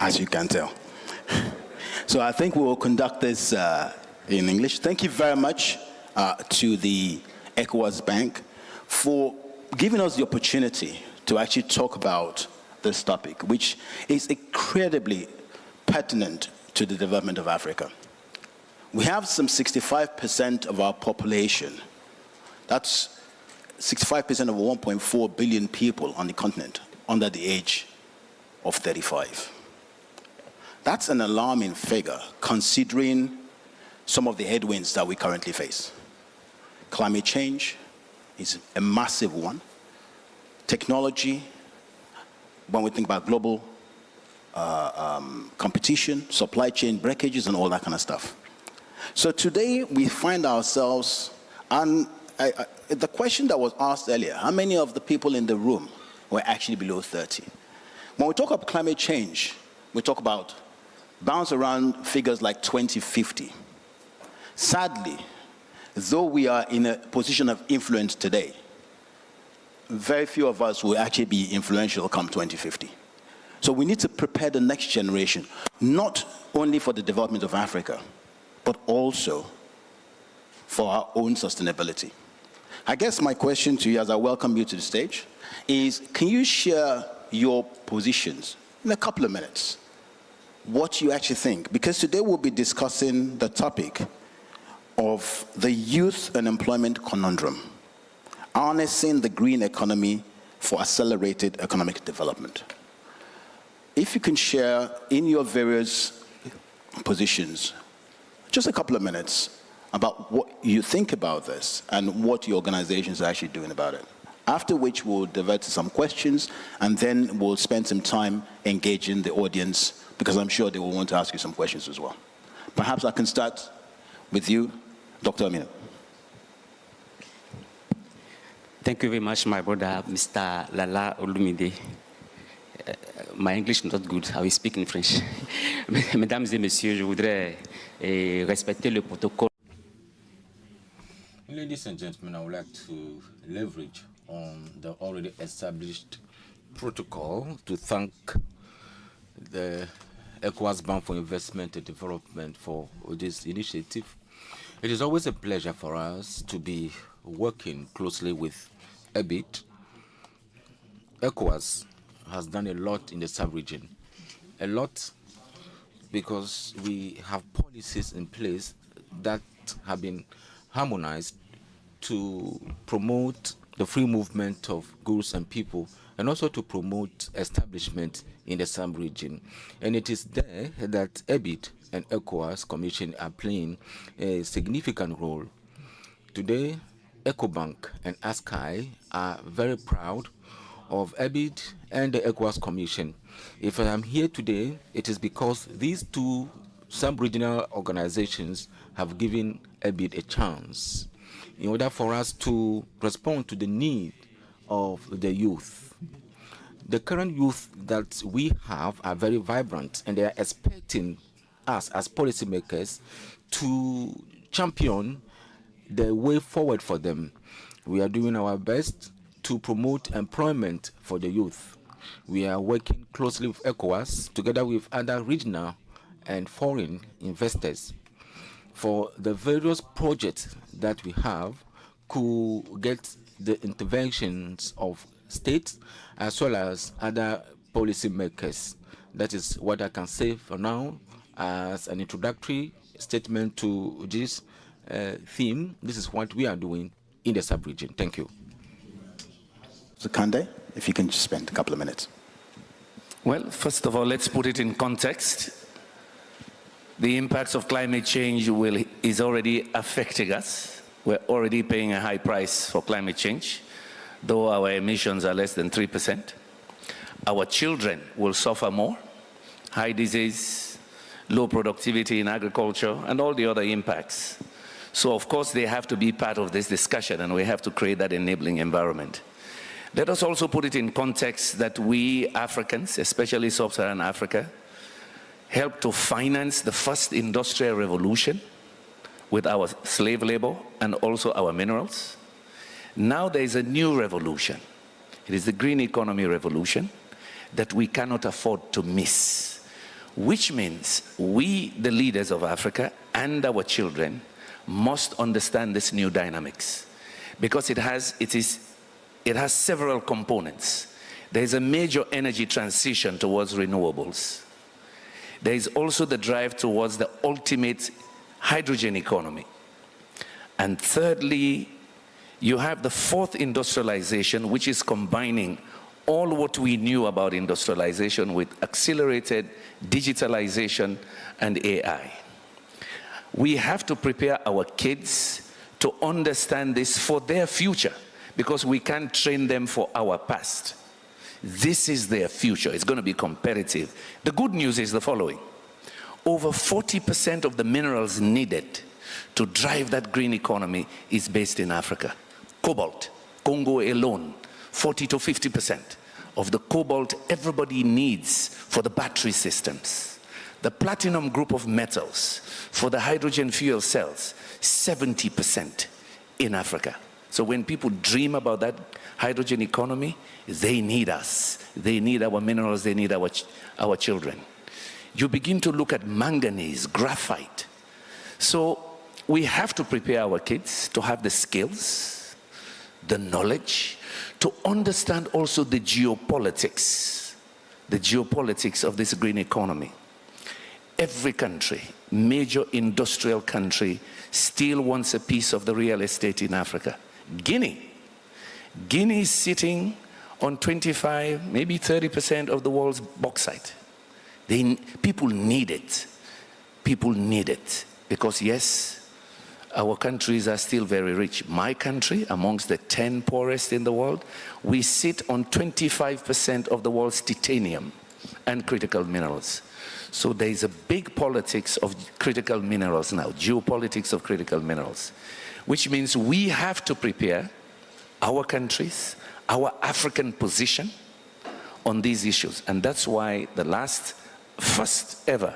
as you can tell. So I think we will conduct this in English. Thank you very much to the ECOWAS Bank for giving us the opportunity to actually talk about this topic, which is incredibly pertinent to the development of Africa. We have some 65% of our population. That's 65% of 1.4 billion people on the continent under the age of 35. That's an alarming figure considering some of the headwinds that we currently face. Climate change is a massive one. Technology, when we think about global competition, supply chain breakages, and all that kind of stuff. So today we find ourselves, and the question that was asked earlier, how many of the people in the room were actually below 30? When we talk about climate change, we talk about bounce around figures like 2050. Sadly, though we are in a position of influence today, very few of us will actually be influential come 2050. So we need to prepare the next generation, not only for the development of Africa, but also for our own sustainability. I guess my question to you as I welcome you to the stage is, can you share your positions in a couple of minutes? What you actually think? Because today we'll be discussing the topic of the youth unemployment conundrum, harnessing the green economy for accelerated economic development. If you can share in your various positions, just a couple of minutes about what you think about this and what your organizations are actually doing about it. After which we'll divert to some questions, and then we'll spend some time engaging the audience, because I'm sure they will want to ask you some questions as well. Perhaps I can start with you, Dr. Aminu. Thank you very much, my brother, Mr. Lala Olumide. My English is not good, I will speak in French. Mesdames et messieurs, je voudrais respecter le protocole. Ladies and gentlemen, I would like to leverage on the already established protocol to thank the ECOWAS Bank for Investment and Development for this initiative. It is always a pleasure for us to be working closely with EBID. ECOWAS has done a lot in the sub-region. A lot because we have policies in place that have been harmonized to promote the free movement of goods and people, and also to promote establishment in the sub-region. And it is there that EBID and ECOWAS Commission are playing a significant role. Today, EcoBank and ASCAI are very proud of EBID and the ECOWAS Commission. If I am here today, it is because these two sub-regional organizations have given EBID a chance in order for us to respond to the need of the youth. The current youth that we have are very vibrant, and they are expecting us as policymakers to champion the way forward for them. We are doing our best to promote employment for the youth. We are working closely with ECOWAS together with other regional and foreign investors for the various projects that we have could get the interventions of states as well as other policymakers. That is what I can say for now as an introductory statement to this theme. This is what we are doing in the sub-region. Thank you. So Kandeh, if you can just spend a couple of minutes. Well, first of all, let's put it in context. The impacts of climate change is already affecting us. We're already paying a high price for climate change, though our emissions are less than 3%. Our children will suffer more, high disease, low productivity in agriculture, and all the other impacts. So of course they have to be part of this discussion, and we have to create that enabling environment. Let us also put it in context that we Africans, especially sub-Saharan Africa, helped to finance the first industrial revolution with our slave labor and also our minerals. Now there is a new revolution. It is the green economy revolution that we cannot afford to miss. which means we, the leaders of Africa, and our children must understand this new dynamics, because it has several components. There is a major energy transition towards renewables. There is also the drive towards the ultimate hydrogen economy. And thirdly, you have the fourth industrialization, which is combining all what we knew about industrialization with accelerated digitalization and AI. We have to prepare our kids to understand this for their future, because we can't train them for our past. This is their future. It's going to be competitive. The good news is the following. Over 40% of the minerals needed to drive that green economy is based in Africa. Cobalt, Congo alone, 40 to 50% of the cobalt everybody needs for the battery systems. The platinum group of metals for the hydrogen fuel cells, 70% in Africa. So when people dream about that hydrogen economy, they need us. They need our minerals, they need our children. You begin to look at manganese, graphite. So we have to prepare our kids to have the skills, the knowledge, to understand also the geopolitics of this green economy. Every country, major industrial country, still wants a piece of the real estate in Africa. Guinea is sitting on 25, maybe 30% of the world's bauxite. People need it. People need it. Because yes, our countries are still very rich. My country, amongst the 10 poorest in the world, we sit on 25% of the world's titanium and critical minerals. So there is a big politics of critical minerals now, geopolitics of critical minerals, which means we have to prepare our countries, our African position on these issues. And that's why the first ever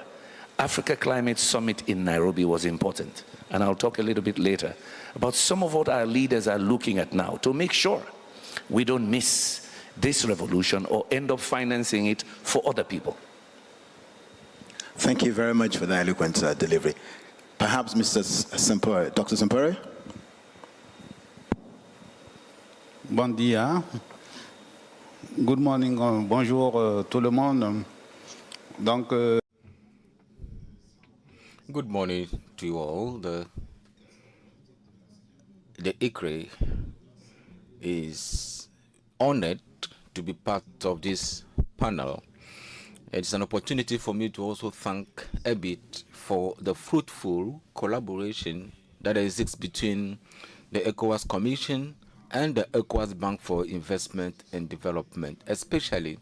Africa Climate Summit in Nairobi was important. And I'll talk a little bit later about some of what our leaders are looking at now to make sure we don't miss this revolution or end up financing it for other people. Thank you very much for that eloquent delivery. Perhaps Mr. Sempore, Dr. Sempore? Bon dia. Good morning, bonjour tout le monde. Donc, Good morning to you all. The ICRE is honored to be part of this panel. It's an opportunity for me to also thank EBID for the fruitful collaboration that exists between the ECOWAS Commission and the ECOWAS Bank for Investment and Development, especially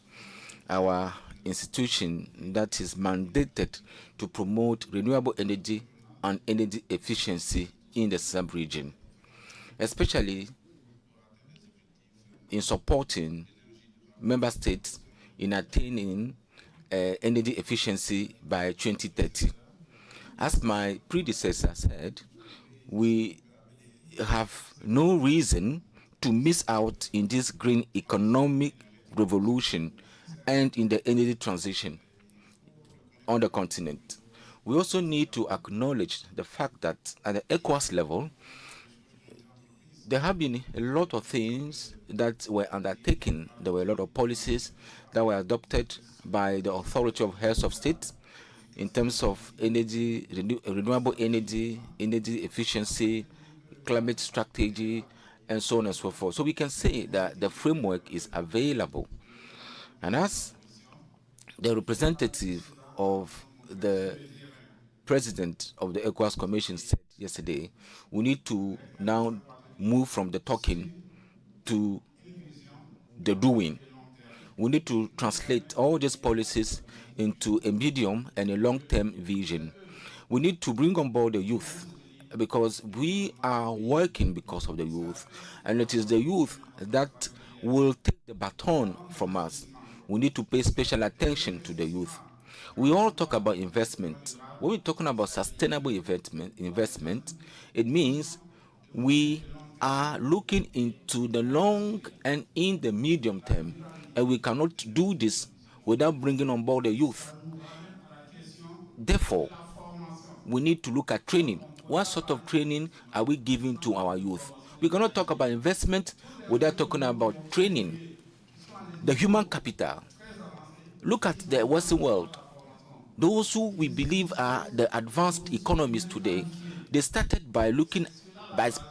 our institution that is mandated to promote renewable energy and energy efficiency in the sub-region, especially in supporting member states in attaining energy efficiency by 2030. As my predecessor said, we have no reason to miss out in this green economic revolution and in the energy transition on the continent. We also need to acknowledge the fact that at the ECOWAS level, there have been a lot of things that were undertaken. There were a lot of policies that were adopted by the Authority of Heads of State in terms of energy, renewable energy, energy efficiency, climate strategy, and so on and so forth. So we can say that the framework is available. And as the representative of the president of the ECOWAS Commission said yesterday, we need to now move from the talking to the doing. We need to translate all these policies into a medium and a long-term vision. We need to bring on board the youth, because we are working because of the youth, and it is the youth that will take the baton from us. We need to pay special attention to the youth. We all talk about investment. When we're talking about sustainable investment, it means we are looking into the long and in the medium term, and we cannot do this without bringing on board the youth. Therefore, we need to look at training. What sort of training are we giving to our youth? We cannot talk about investment without talking about training. The human capital. Look at the Western world. Those who we believe are the advanced economies today, they started by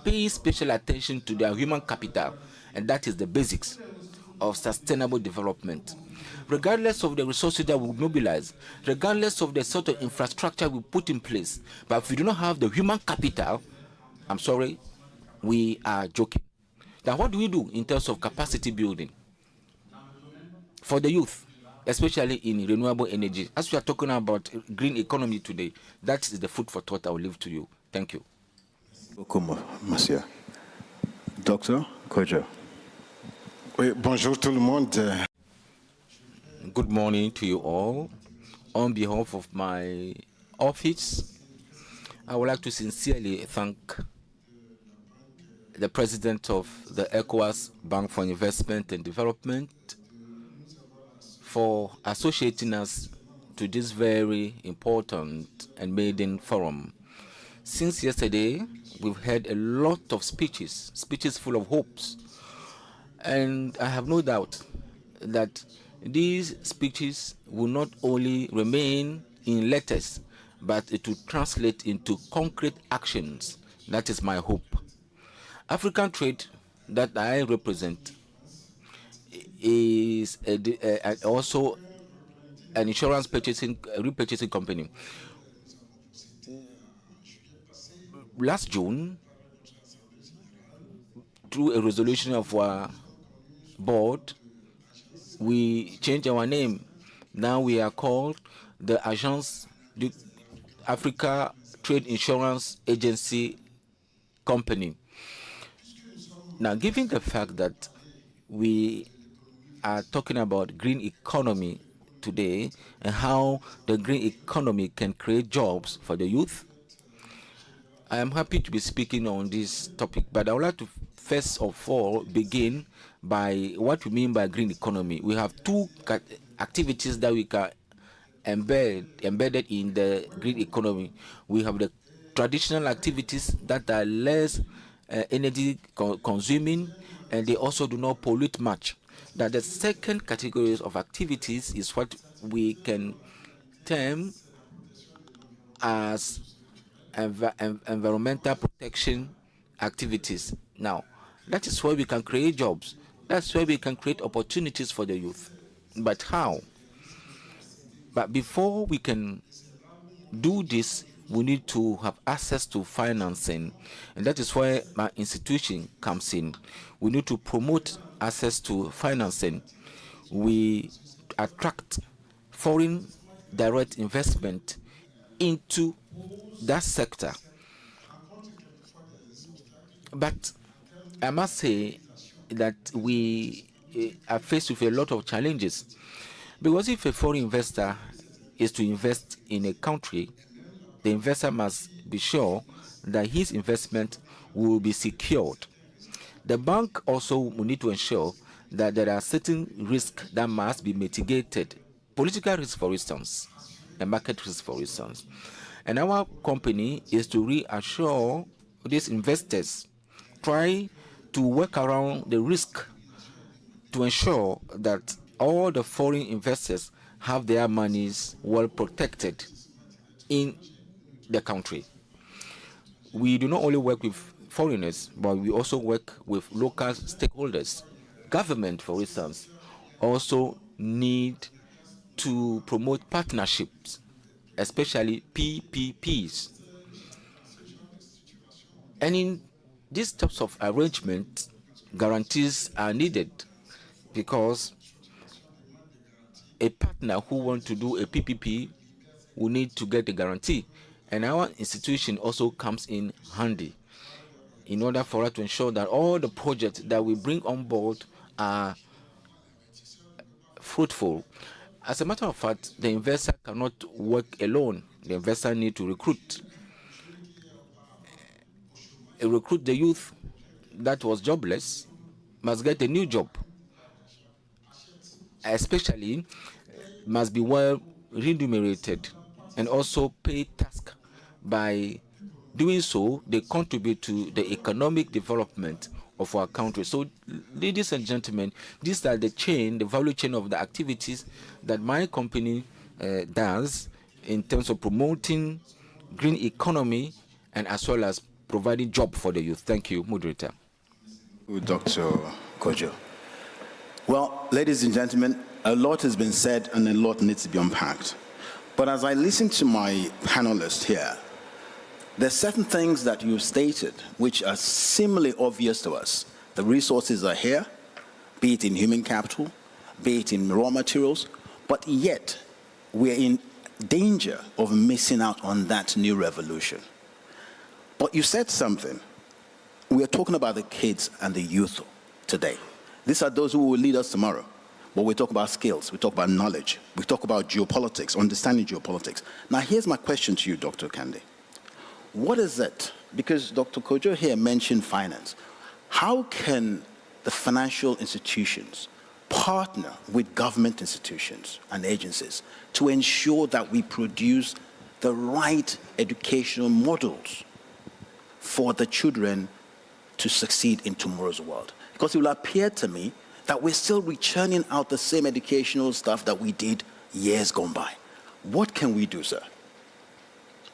paying special attention to their human capital, and that is the basics of sustainable development. Regardless of the resources that we mobilize, regardless of the sort of infrastructure we put in place, but if we do not have the human capital, I'm sorry, we are joking. Now, what do we do in terms of capacity building for the youth, especially in renewable energy? As we are talking about green economy today, that is the food for thought I will leave to you. Thank you. Monsieur. Doctor Kodjo. Oui, bonjour tout le monde. Good morning to you all. On behalf of my office, I would like to sincerely thank the President of the ECOWAS Bank for Investment and Development for associating us to this very important and maiden forum. Since yesterday, we've heard a lot of speeches full of hopes. And I have no doubt that these speeches will not only remain in letters, but it will translate into concrete actions. That is my hope. African Trade, that I represent, is also an insurance repurchasing company. Last June, through a resolution of our board, we changed our name. Now we are called the Agence du Africa Trade Insurance Agency Company. Now, given the fact that we are talking about green economy today and how the green economy can create jobs for the youth, I am happy to be speaking on this topic, but I would like to first of all begin by what we mean by green economy. We have two activities that we can embedded in the green economy. We have the traditional activities that are less energy consuming, and they also do not pollute much. That the second category of activities is what we can term as environmental protection activities. Now, that is where we can create jobs. That's where we can create opportunities for the youth. But how? But before we can do this, we need to have access to financing, and that is where my institution comes in. We need to promote access to financing. We attract foreign direct investment into that sector. But I must say that we are faced with a lot of challenges, because if a foreign investor is to invest in a country, the investor must be sure that his investment will be secured. The bank also will need to ensure that there are certain risks that must be mitigated. Political risk, for instance, and market risk, for instance. And our company is to reassure these investors, try to work around the risk to ensure that all the foreign investors have their monies well protected in the country. We do not only work with foreigners, but we also work with local stakeholders. Government, for instance, also need to promote partnerships, especially PPPs. And in these types of arrangements, guarantees are needed, because a partner who wants to do a PPP will need to get a guarantee. And our institution also comes in handy in order for us to ensure that all the projects that we bring on board are fruitful. As a matter of fact, the investor cannot work alone. The investor needs to recruit. Recruit the youth that was jobless must get a new job, especially must be well remunerated. and also pay tax. By doing so, they contribute to the economic development of our country. So, ladies and gentlemen, these are the value chain of the activities that my company does in terms of promoting green economy and as well as providing job for the youth. Thank you, moderator. Dr. Kodjo. Well, ladies and gentlemen, a lot has been said and a lot needs to be unpacked. But as I listen to my panelists here, there's certain things that you've stated which are similarly obvious to us. The resources are here, be it in human capital, be it in raw materials, but yet we're in danger of missing out on that new revolution. But you said something. We are talking about the kids and the youth today. These are those who will lead us tomorrow. But we talk about skills, we talk about knowledge, we talk about geopolitics, understanding geopolitics. Now here's my question to you, Dr. Kandeh. What is it? Because Dr. Kodjo here mentioned finance. How can the financial institutions partner with government institutions and agencies to ensure that we produce the right educational models for the children to succeed in tomorrow's world? Because it will appear to me that we're still returning out the same educational stuff that we did years gone by. What can we do, sir?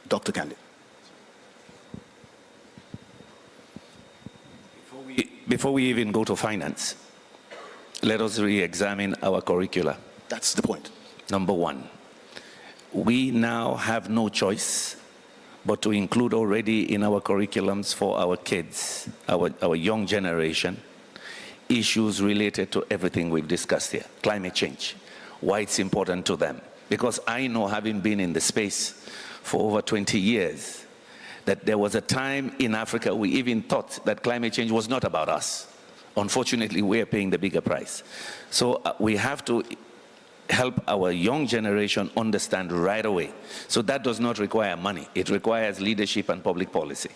Dr. Kandeh. Before we even go to finance, let us re-examine our curricula. That's the point. Number one, we now have no choice but to include already in our curriculums for our kids, our young generation, issues related to everything we've discussed here. Climate change, why it's important to them. Because I know, having been in the space for over 20 years, that there was a time in Africa we even thought that climate change was not about us. Unfortunately, we are paying the bigger price. So we have to help our young generation understand right away. So that does not require money. It requires leadership and public policy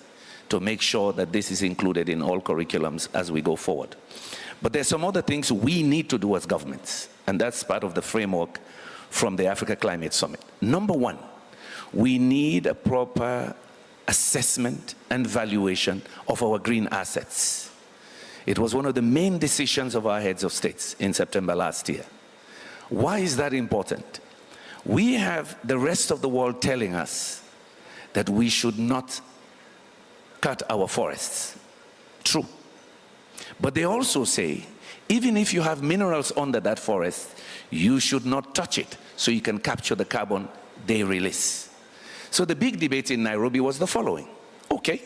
to make sure that this is included in all curriculums as we go forward. But there's some other things we need to do as governments, and that's part of the framework from the Africa Climate Summit. Number one, we need a proper assessment and valuation of our green assets. It was one of the main decisions of our heads of states in September last year. Why is that important? We have the rest of the world telling us that we should not cut our forests. True. But they also say, even if you have minerals under that forest, you should not touch it so you can capture the carbon they release. So the big debate in Nairobi was the following. Okay,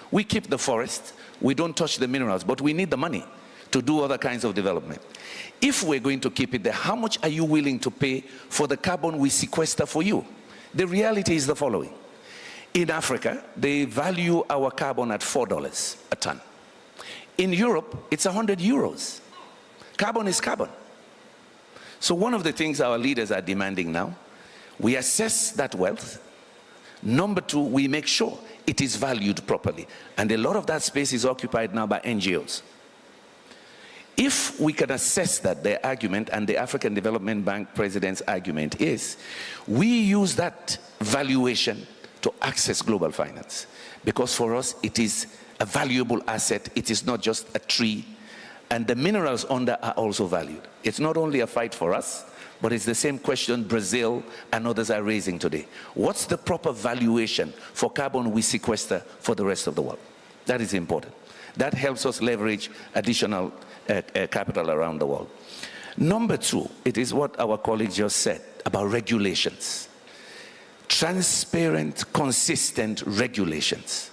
we keep the forest, we don't touch the minerals, but we need the money to do other kinds of development. If we're going to keep it there, how much are you willing to pay for the carbon we sequester for you? The reality is the following. In Africa, they value our carbon at $4 a ton. In Europe, it's 100 euros. Carbon is carbon. So one of the things our leaders are demanding now, we assess that wealth. Number two, we make sure it is valued properly. And a lot of that space is occupied now by NGOs. If we can assess that, their argument, and the African Development Bank President's argument is, we use that valuation to access global finance. Because for us, it is a valuable asset. It is not just a tree. And the minerals under are also valued. It's not only a fight for us, but it's the same question Brazil and others are raising today. What's the proper valuation for carbon we sequester for the rest of the world? That is important. That helps us leverage additional capital around the world. Number two, it is what our colleague just said about regulations. Transparent, consistent regulations.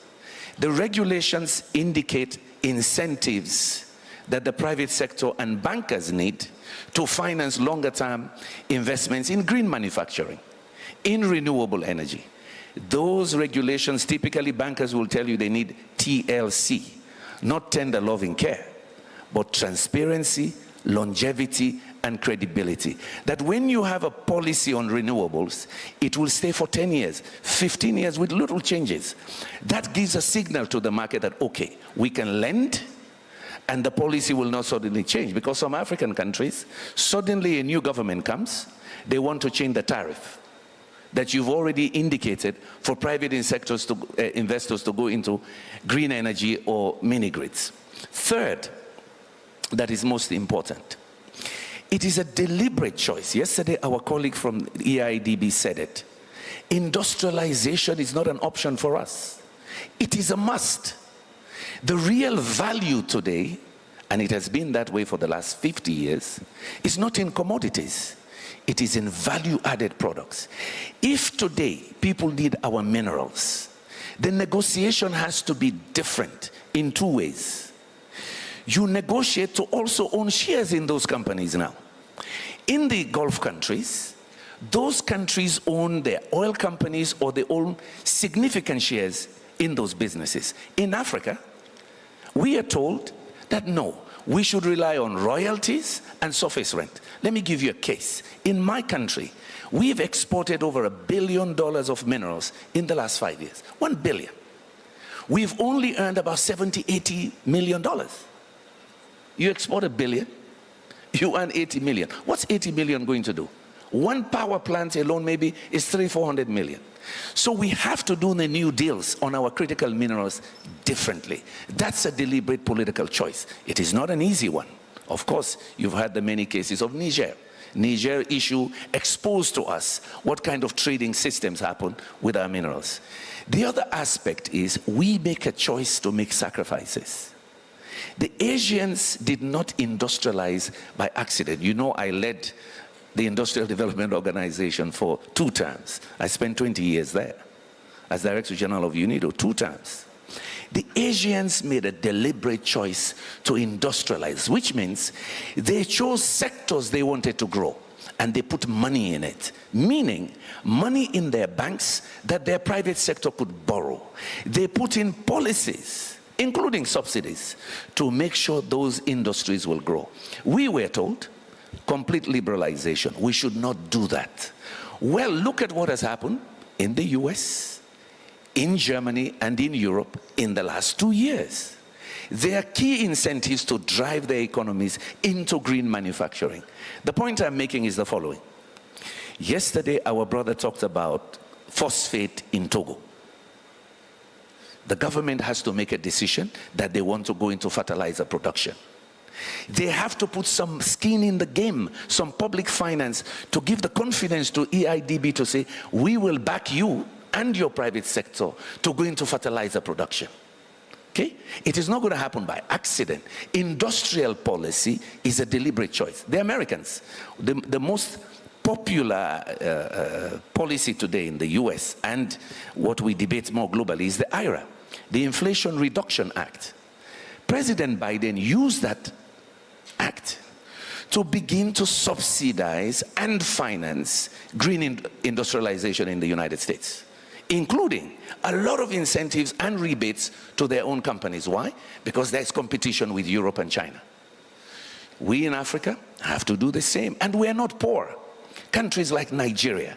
The regulations indicate incentives that the private sector and bankers need to finance longer-term investments in green manufacturing, in renewable energy. Those regulations, typically bankers will tell you they need TLC, not tender loving care, but transparency, longevity, and credibility. That when you have a policy on renewables, it will stay for 10 years, 15 years with little changes. That gives a signal to the market that, okay, we can lend, and the policy will not suddenly change. Because some African countries, suddenly a new government comes, they want to change the tariff. that you've already indicated for private investors to go into green energy or mini-grids. Third, that is most important, it is a deliberate choice. Yesterday, our colleague from EIDB said it. Industrialization is not an option for us. It is a must. The real value today, and it has been that way for the last 50 years, is not in commodities. It is in value-added products. If today people need our minerals, the negotiation has to be different in two ways. You negotiate to also own shares in those companies now. In the Gulf countries, those countries own their oil companies or they own significant shares in those businesses. In Africa, we are told that no, we should rely on royalties and surface rent. Let me give you a case. In my country, we've exported over $1 billion of minerals in the last 5 years. 1 billion. We've only earned about $70, $80 million. You export $1 billion, you earn 80 million. What's 80 million going to do? One power plant alone maybe is 300-400 million. So we have to do the new deals on our critical minerals differently. That's a deliberate political choice. It is not an easy one. Of course, you've had the many cases of Niger. Niger issue exposed to us what kind of trading systems happen with our minerals. The other aspect is we make a choice to make sacrifices. The Asians did not industrialize by accident. You know, I led the Industrial Development Organization for 2 terms. I spent 20 years there as Director General of UNIDO, 2 terms. The Asians made a deliberate choice to industrialize, which means they chose sectors they wanted to grow and they put money in it, meaning money in their banks that their private sector could borrow. They put in policies, including subsidies, to make sure those industries will grow. We were told, complete liberalization. We should not do that. Well, look at what has happened in the US, in Germany, and in Europe in the last 2 years. There are key incentives to drive their economies into green manufacturing. The point I'm making is the following. Yesterday, our brother talked about phosphate in Togo. The government has to make a decision that they want to go into fertilizer production. They have to put some skin in the game, some public finance, to give the confidence to EIDB to say, we will back you and your private sector to go into fertilizer production. Okay? It is not going to happen by accident. Industrial policy is a deliberate choice. The Americans, the most popular policy today in the US, and what we debate more globally, is the IRA, the Inflation Reduction Act. President Biden used that act to begin to subsidize and finance green industrialization in the United States, including a lot of incentives and rebates to their own companies. Why? Because there's competition with Europe and China. We in Africa have to do the same, and we're not poor. Countries like Nigeria,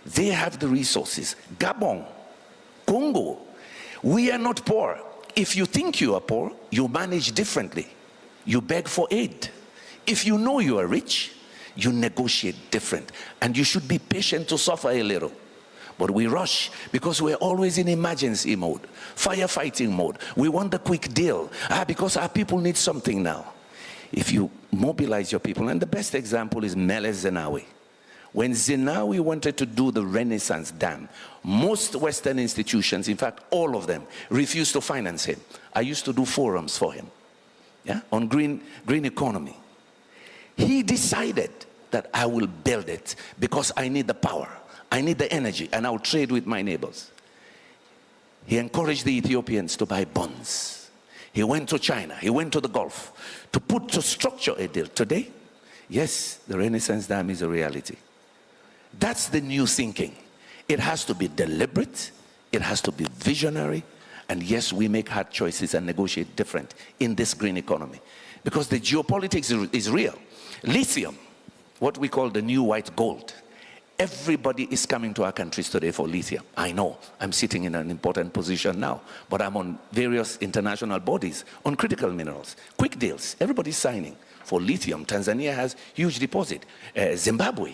they have the resources. Gabon, Congo, we are not poor. If you think you are poor, you manage differently. You beg for aid. If you know you are rich, you negotiate different. And you should be patient to suffer a little. But we rush because we're always in emergency mode, firefighting mode. We want the quick deal because our people need something now. If you mobilize your people, and the best example is Mele Zenawi. When Zenawi wanted to do the Renaissance Dam, most Western institutions, in fact, all of them, refused to finance him. I used to do forums for him, on green economy. He decided that I will build it because I need the power, I need the energy, and I'll trade with my neighbors. He encouraged the Ethiopians to buy bonds. He went to China, he went to the Gulf to structure a deal. Today, yes, the Renaissance Dam is a reality. That's the new thinking. It has to be deliberate, it has to be visionary, and yes, we make hard choices and negotiate different in this green economy. Because the geopolitics is real. Lithium, what we call the new white gold, Everybody is coming to our countries today for lithium. I know, I'm sitting in an important position now, but I'm on various international bodies on critical minerals. Quick deals, everybody's signing for lithium. Tanzania has huge deposit. Zimbabwe.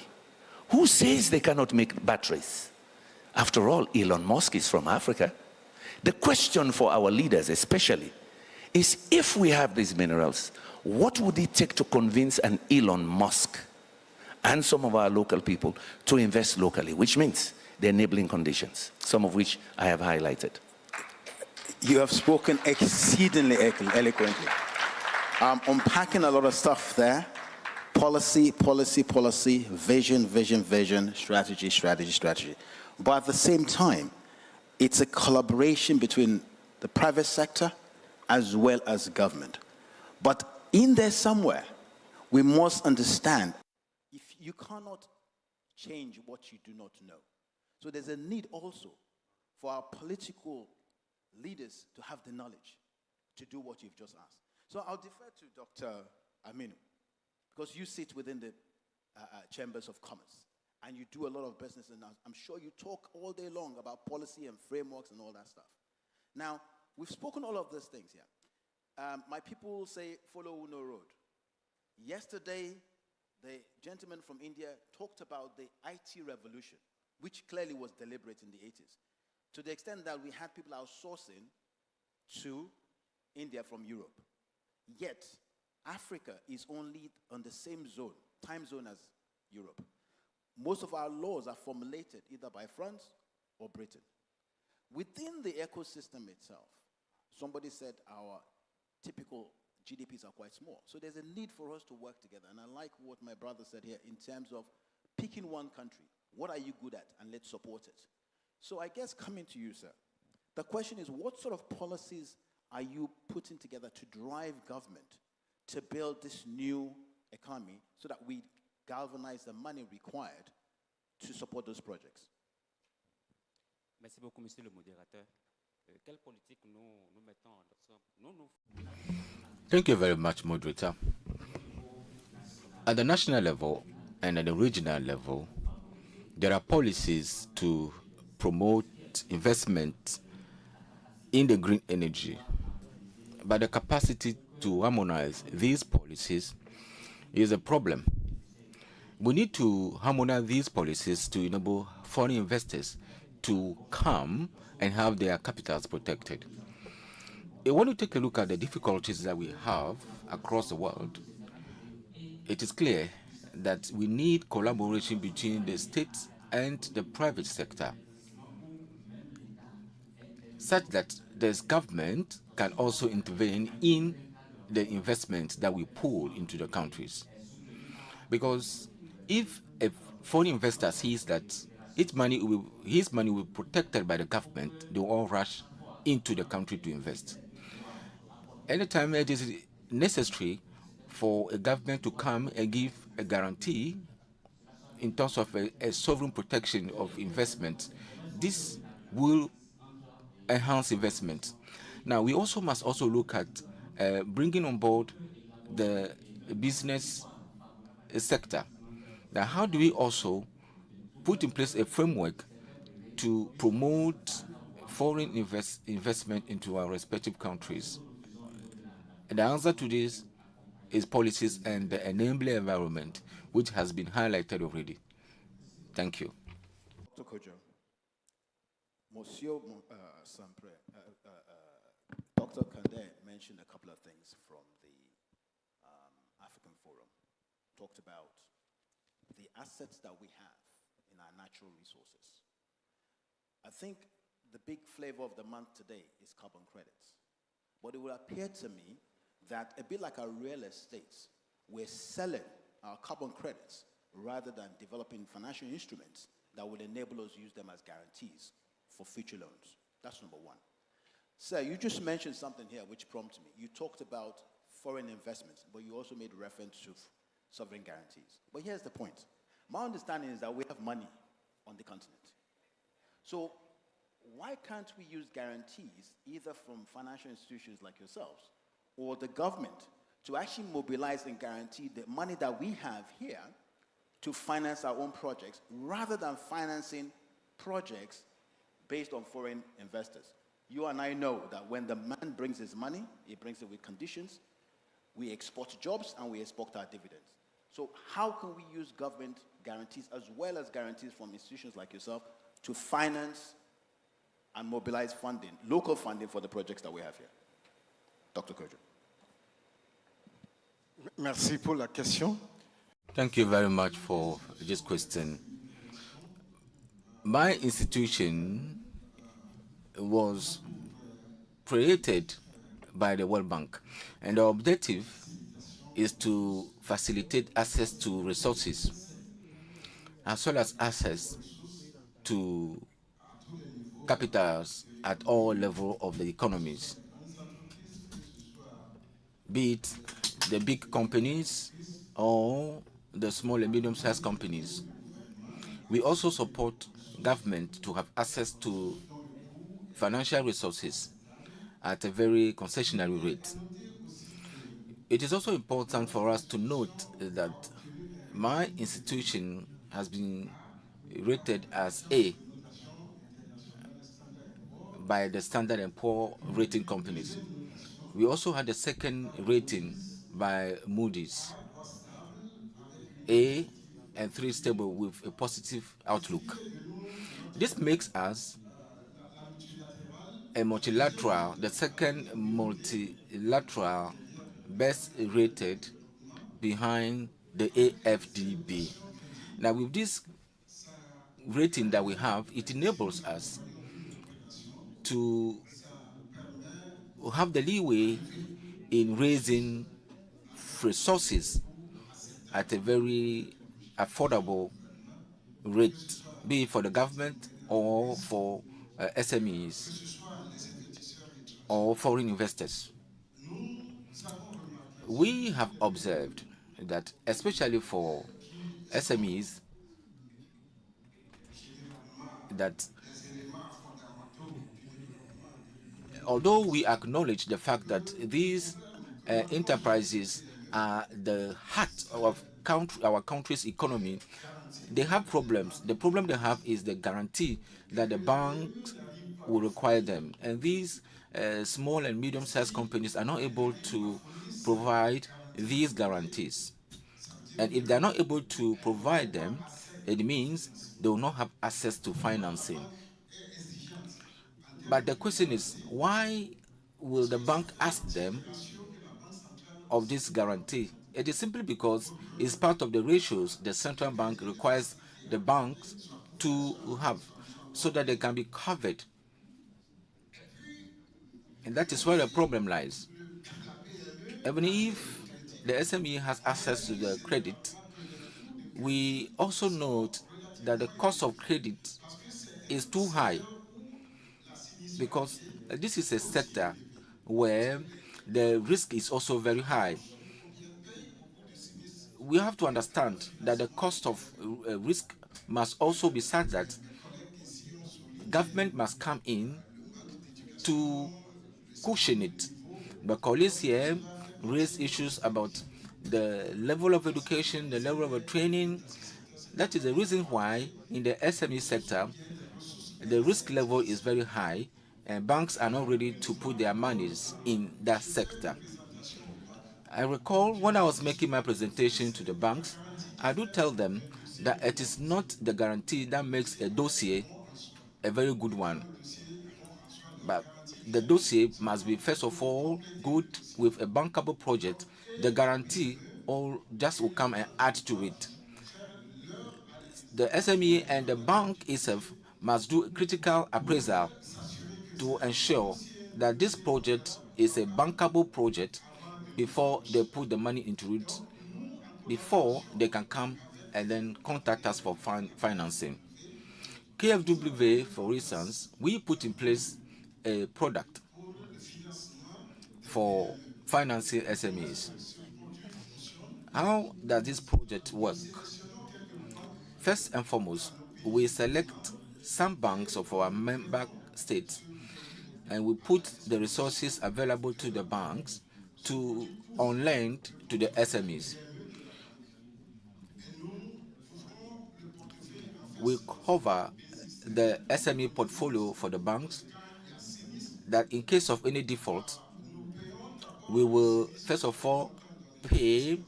Who says they cannot make batteries? After all, Elon Musk is from Africa. The question for our leaders especially is, if we have these minerals, what would it take to convince an Elon Musk and some of our local people to invest locally, which means the enabling conditions, some of which I have highlighted. You have spoken exceedingly eloquently. Unpacking a lot of stuff there. Policy, policy, policy, vision, vision, vision, strategy, strategy, strategy. But at the same time, it's a collaboration between the private sector as well as government. But in there somewhere, we must understand, if you cannot change what you do not know. So there's a need also for our political leaders to have the knowledge to do what you've just asked. So I'll defer to Dr. Aminu, because you sit within the chambers of commerce and you do a lot of business, and I'm sure you talk all day long about policy and frameworks and all that stuff. Now, we've spoken all of these things here. My people say, follow no road. Yesterday, the gentleman from India talked about the IT revolution, which clearly was deliberate in the 80s, to the extent that we had people outsourcing to India from Europe. Yet, Africa is only on the same zone, time zone as Europe. Most of our laws are formulated either by France or Britain. Within the ecosystem itself, somebody said our typical GDPs are quite small. So there's a need for us to work together. And I like what my brother said here in terms of picking one country. What are you good at? And let's support it. So I guess coming to you, sir, the question is, what sort of policies are you putting together to drive government to build this new economy so that we galvanize the money required to support those projects? Merci beaucoup, Monsieur le Modérateur. Quelle politique nous mettons en Thank you very much, Moderator. At the national level and at the regional level, there are policies to promote investment in the green energy, but the capacity to harmonize these policies is a problem. We need to harmonize these policies to enable foreign investors to come and have their capitals protected. When you take a look at the difficulties that we have across the world, it is clear that we need collaboration between the state and the private sector, such that the government can also intervene in the investment that we pull into the countries. Because if a foreign investor sees that his money will be protected by the government, they will all rush into the country to invest. Anytime it is necessary for a government to come and give a guarantee in terms of a sovereign protection of investment, this will enhance investment. Now, we also must also look at bringing on board the business sector. Now, how do we also put in place a framework to promote foreign investment into our respective countries? And the answer to this is policies and the enabling environment, which has been highlighted already. Thank you. Dr. Kodjo, Monsieur Sempore, Dr. Kandeh mentioned a couple of things from the African Forum. Talked about the assets that we have in our natural resources. I think the big flavor of the month today is carbon credits. But it would appear to me that a bit like our real estate, we're selling our carbon credits rather than developing financial instruments that would enable us to use them as guarantees for future loans. That's number one. Sir, you just mentioned something here which prompted me. You talked about foreign investments, but you also made reference to sovereign guarantees. But here's the point. My understanding is that we have money on the continent. So why can't we use guarantees either from financial institutions like yourselves or the government to actually mobilize and guarantee the money that we have here to finance our own projects rather than financing projects based on foreign investors. You and I know that when the man brings his money, he brings it with conditions. We export jobs and we export our dividends. So how can we use government guarantees as well as guarantees from institutions like yourself to finance and mobilize funding, local funding for the projects that we have here? Dr. Kodjo. Merci pour la question. Thank you very much for this question. My institution was created by the World Bank, and the objective is to facilitate access to resources as well as access to capitals at all levels of the economies, be it the big companies or the small and medium-sized companies. We also support government to have access to financial resources at a very concessionary rate. It is also important for us to note that my institution has been rated as A by the Standard & Poor rating companies. We also had a second rating by Moody's, A and 3 stable with a positive outlook. This makes us a multilateral, the second multilateral best rated behind the AFDB. Now with this rating that we have, it enables us to have the leeway in raising resources at a very affordable rate, be it for the government or for SMEs or foreign investors. We have observed that, especially for SMEs, that although we acknowledge the fact that these enterprises are the heart of our country's economy, they have problems. The problem they have is the guarantee that the banks will require them. And these small and medium-sized companies are not able to provide these guarantees. And if they're not able to provide them, it means they will not have access to financing. But the question is, why will the bank ask them of this guarantee? It is simply because it's part of the ratios the central bank requires the banks to have so that they can be covered. And that is where the problem lies. Even if the SME has access to the credit, we also note that the cost of credit is too high, because this is a sector where the risk is also very high. We have to understand that the cost of risk must also be such that government must come in to cushion it. The colleagues here raise issues about the level of education, the level of training. That is the reason why in the SME sector, the risk level is very high, and banks are not ready to put their monies in that sector. I recall when I was making my presentation to the banks, I do tell them that it is not the guarantee that makes a dossier a very good one, but the dossier must be first of all good with a bankable project. The guarantee all just will come and add to it. The SME and the bank itself must do a critical appraisal to ensure that this project is a bankable project before they put the money into it, before they can come and then contact us for financing. KFW, for instance, we put in place a product for financing SMEs. How does this project work? First and foremost, we select some banks of our member states and we put the resources available to the banks on lend to the SMEs. we cover the SME portfolio for the banks, that in case of any default, we will first of all pay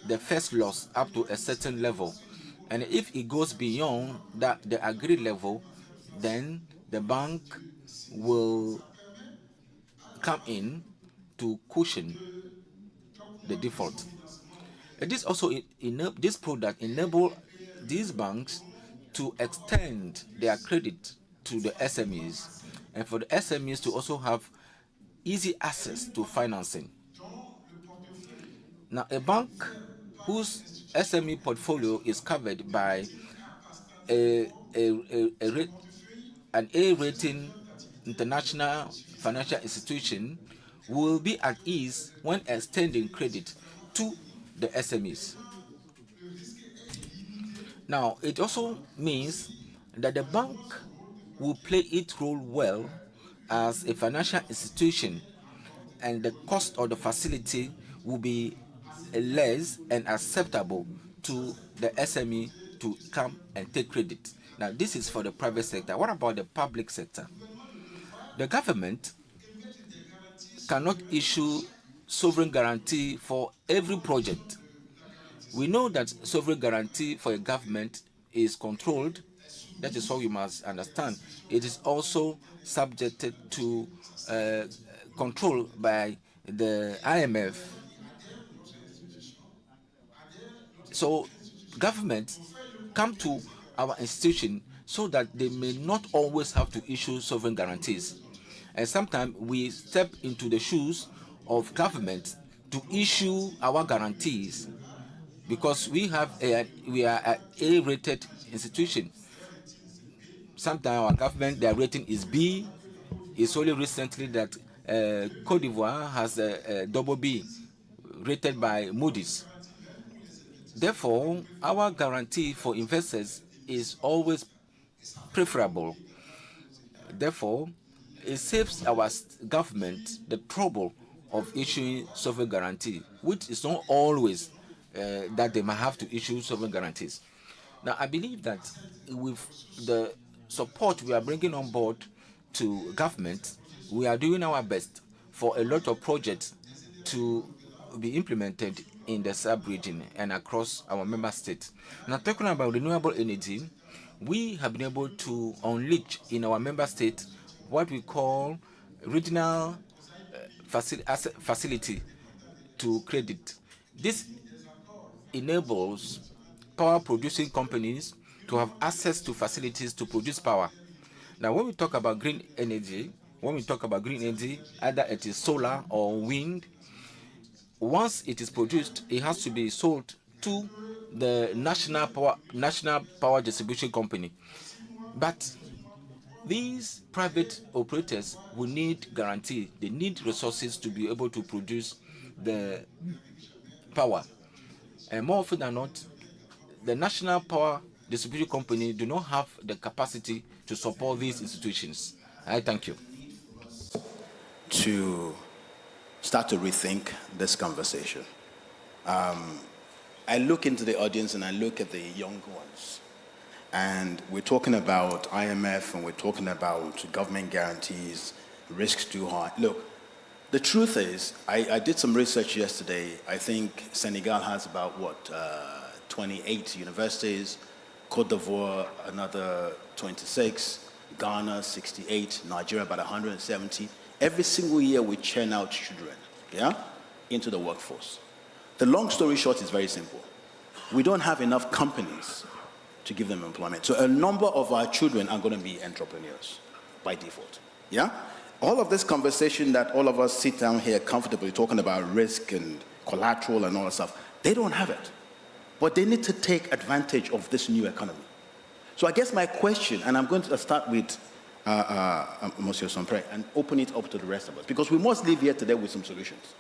the first loss up to a certain level. And if it goes beyond that, the agreed level, then the bank will come in to cushion the default. And this also this product enable these banks to extend their credit to the SMEs, and for the SMEs to also have easy access to financing. Now, a bank whose SME portfolio is covered by an A-rating international financial institution will be at ease when extending credit to the SMEs. Now, it also means that the bank will play its role well as a financial institution, and the cost of the facility will be less and acceptable to the SME to come and take credit. Now, this is for the private sector. What about the public sector? The government cannot issue sovereign guarantee for every project. We know that sovereign guarantee for a government is controlled. That is what we must understand. It is also subjected to control by the IMF. So governments come to our institution so that they may not always have to issue sovereign guarantees. And sometimes we step into the shoes of government to issue our guarantees, because we are an A-rated institution. Sometimes our government, their rating is B. It's only recently that Côte d'Ivoire has a double B, rated by Moody's. Therefore, our guarantee for investors is always preferable. Therefore, it saves our government the trouble of issuing sovereign guarantee, which is not always that they might have to issue sovereign guarantees. Now, I believe that with the support we are bringing on board to government, we are doing our best for a lot of projects to be implemented in the sub-region and across our member states. Now, talking about renewable energy, we have been able to unleash in our member state what we call regional facility to credit. This enables power producing companies to have access to facilities to produce power. Now, when we talk about green energy, either it is solar or wind, once it is produced, it has to be sold to the national power distribution company. But these private operators will need guarantee. They need resources to be able to produce the power. And more often than not, the national power distribution company do not have the capacity to support these institutions. I thank you. To start to rethink this conversation. I look into the audience and I look at the young ones. And we're talking about IMF and we're talking about government guarantees, risks too high. Look, the truth is, I did some research yesterday. I think Senegal has about, 28 universities, Côte d'Ivoire, another 26, Ghana, 68, Nigeria, about 170. Every single year we churn out children, into the workforce. The long story short is very simple. We don't have enough companies to give them employment. So a number of our children are going to be entrepreneurs by default, All of this conversation that all of us sit down here comfortably talking about risk and collateral and all that stuff, they don't have it. But they need to take advantage of this new economy. So I guess my question, and I'm going to start with Monsieur Sempore and open it up to the rest of us, because we must leave here today with some solutions.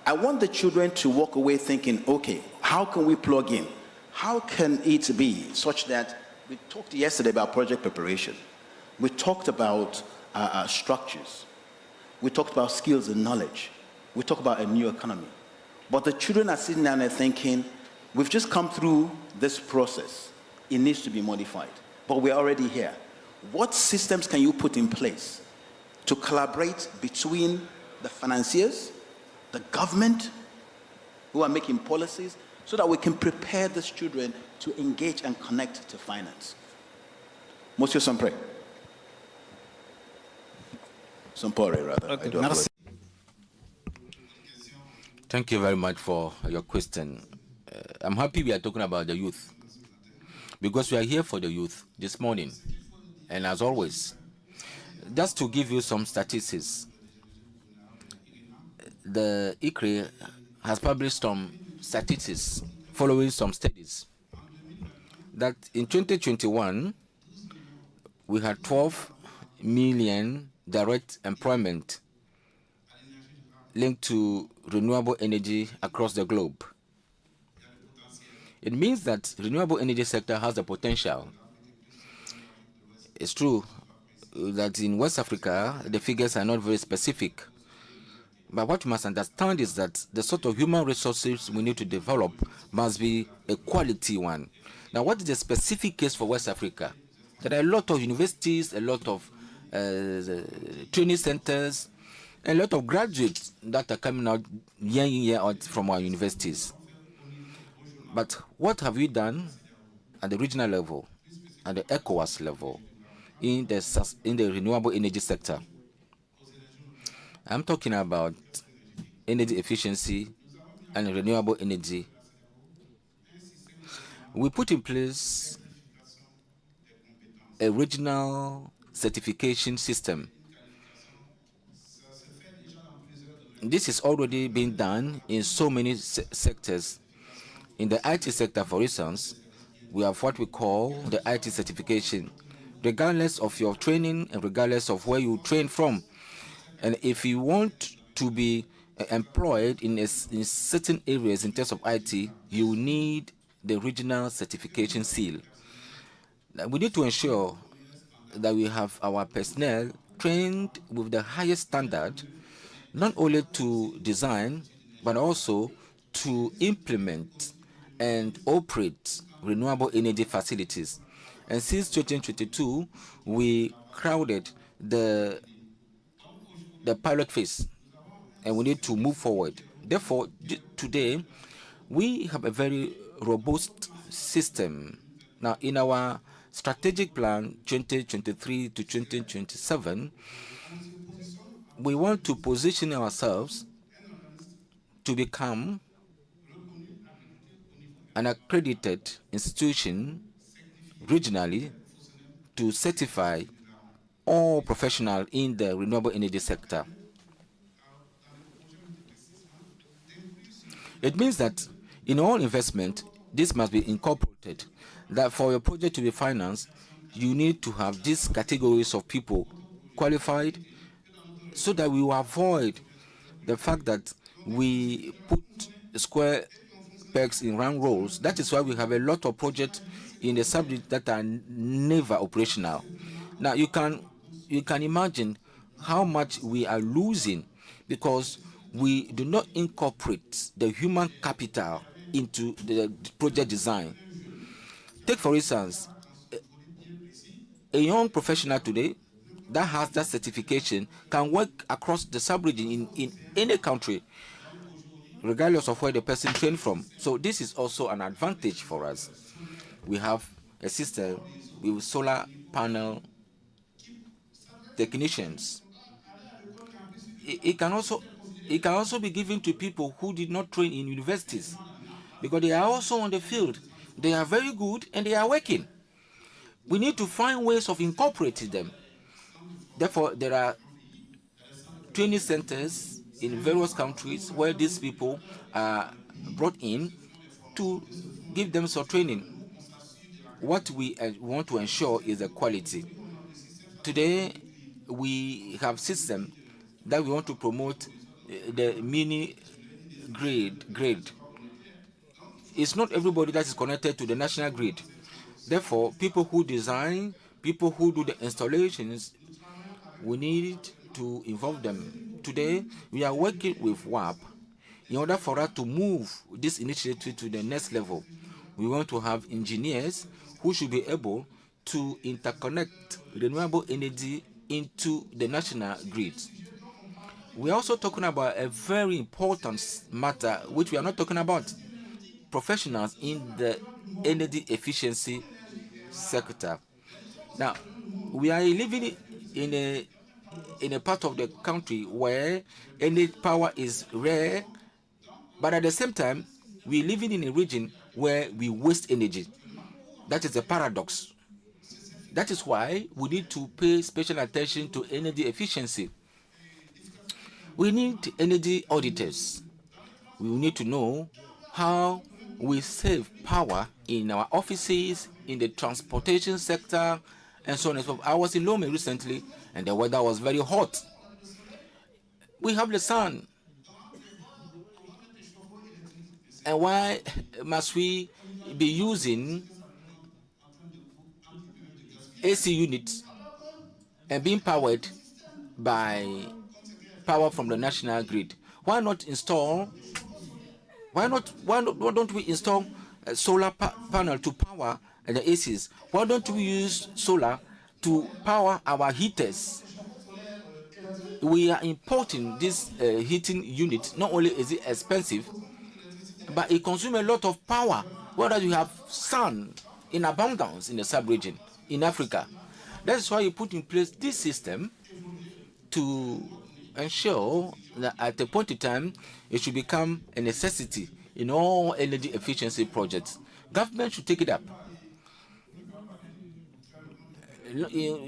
I want the children to walk away thinking, okay, how can we plug in? How can it be such that we talked yesterday about project preparation. We talked about structures. We talked about skills and knowledge. We talked about a new economy. But the children are sitting down there thinking, we've just come through this process. it needs to be modified. But we're already here. What systems can you put in place to collaborate between the financiers, the government, who are making policies, so that we can prepare these children to engage and connect to finance? Monsieur Sempore. Sempore, rather. Okay, I do merci. Thank you very much for your question. I'm happy we are talking about the youth, because we are here for the youth this morning. And as always, just to give you some statistics, the ICRE has published some statistics following some studies that in 2021, we had 12 million direct employment linked to renewable energy across the globe. It means that renewable energy sector has the potential. It's true that in West Africa, the figures are not very specific. But what you must understand is that the sort of human resources we need to develop must be a quality one. Now, what is the specific case for West Africa? There are a lot of universities, a lot of training centers, a lot of graduates that are coming out year in, year out from our universities. But what have we done at the regional level, at the ECOWAS level, in the renewable energy sector? I'm talking about energy efficiency and renewable energy. We put in place a regional certification system. This is already being done in so many sectors. In the IT sector, for instance, we have what we call the IT certification, regardless of your training and regardless of where you train from. And if you want to be employed in certain areas in terms of IT, you need the regional certification seal. Now, we need to ensure that we have our personnel trained with the highest standard, not only to design, but also to implement and operate renewable energy facilities. And since 2022, we crowded the pilot phase, and we need to move forward. Therefore, today, we have a very robust system. Now, in our strategic plan 2023 to 2027, we want to position ourselves to become an accredited institution regionally to certify all professionals in the renewable energy sector. It means that in all investment, this must be incorporated, that for your project to be financed, you need to have these categories of people qualified, so that we will avoid the fact that we put square pegs in round holes. That is why we have a lot of projects in the subject that are never operational. Now, you can imagine how much we are losing because we do not incorporate the human capital into the project design. Take, for instance, a young professional today that has that certification can work across the sub-region in any country, regardless of where the person trained from. So this is also an advantage for us. We have a system with solar panel technicians. It can also be given to people who did not train in universities, because they are also on the field. They are very good and they are working. We need to find ways of incorporating them. Therefore, there are training centers in various countries where these people are brought in to give them some training. What we want to ensure is the quality. Today, we have systems that we want to promote the mini grid. It's not everybody that is connected to the national grid. Therefore, people who design, people who do the installations, we need to involve them. Today, we are working with WAP in order for us to move this initiative to the next level. We want to have engineers who should be able to interconnect renewable energy into the national grid. We're also talking about a very important matter, which we are not talking about: professionals in the energy efficiency sector. Now, we are living in a part of the country where energy power is rare, but at the same time, we're living in a region where we waste energy. That is a paradox. That is why we need to pay special attention to energy efficiency. We need energy auditors. We need to know how we save power in our offices, in the transportation sector, and so on and so forth. I was in Lome recently, and the weather was very hot. We have the sun. And why must we be using AC units and being powered by power from the national grid? Why don't we install a solar panel to power the ACs? Why don't we use solar to power our heaters? We are importing this heating unit. Not only is it expensive, but it consumes a lot of power. Whereas you have sun in abundance in the sub-region in Africa. That's why you put in place this system to ensure that at a point in time it should become a necessity in all energy efficiency projects. Government should take it up.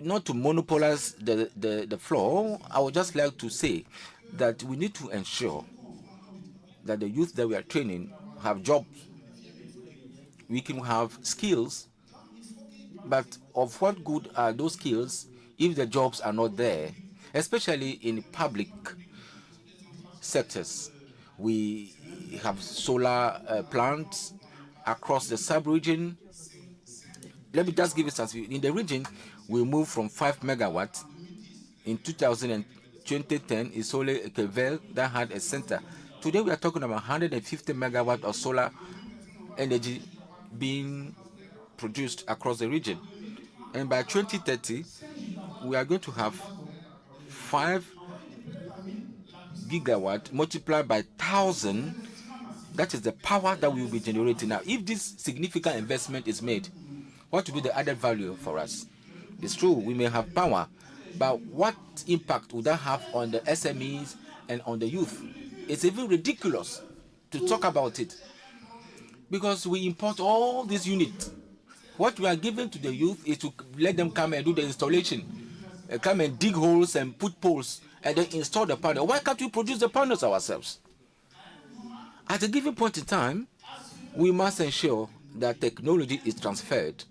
Not to monopolize the floor, I would just like to say that we need to ensure that the youth that we are training have jobs. We can have skills, but of what good are those skills if the jobs are not there, especially in public sectors? We have solar plants across the sub-region. Let me just give you some. In the region, we moved from 5 megawatts in 2010. It's only Kevel that had a center. Today, we are talking about 150 megawatts of solar energy being produced across the region. And by 2030, we are going to have 5 gigawatts multiplied by 1,000. That is the power that we will be generating. Now, if this significant investment is made, what will be the added value for us? It's true, we may have power, but what impact would that have on the SMEs and on the youth? It's even ridiculous to talk about it, because we import all these units. What we are giving to the youth is to let them come and do the installation, come and dig holes and put poles, and then install the panel. Why can't we produce the panels ourselves? At a given point in time, we must ensure that technology is transferred.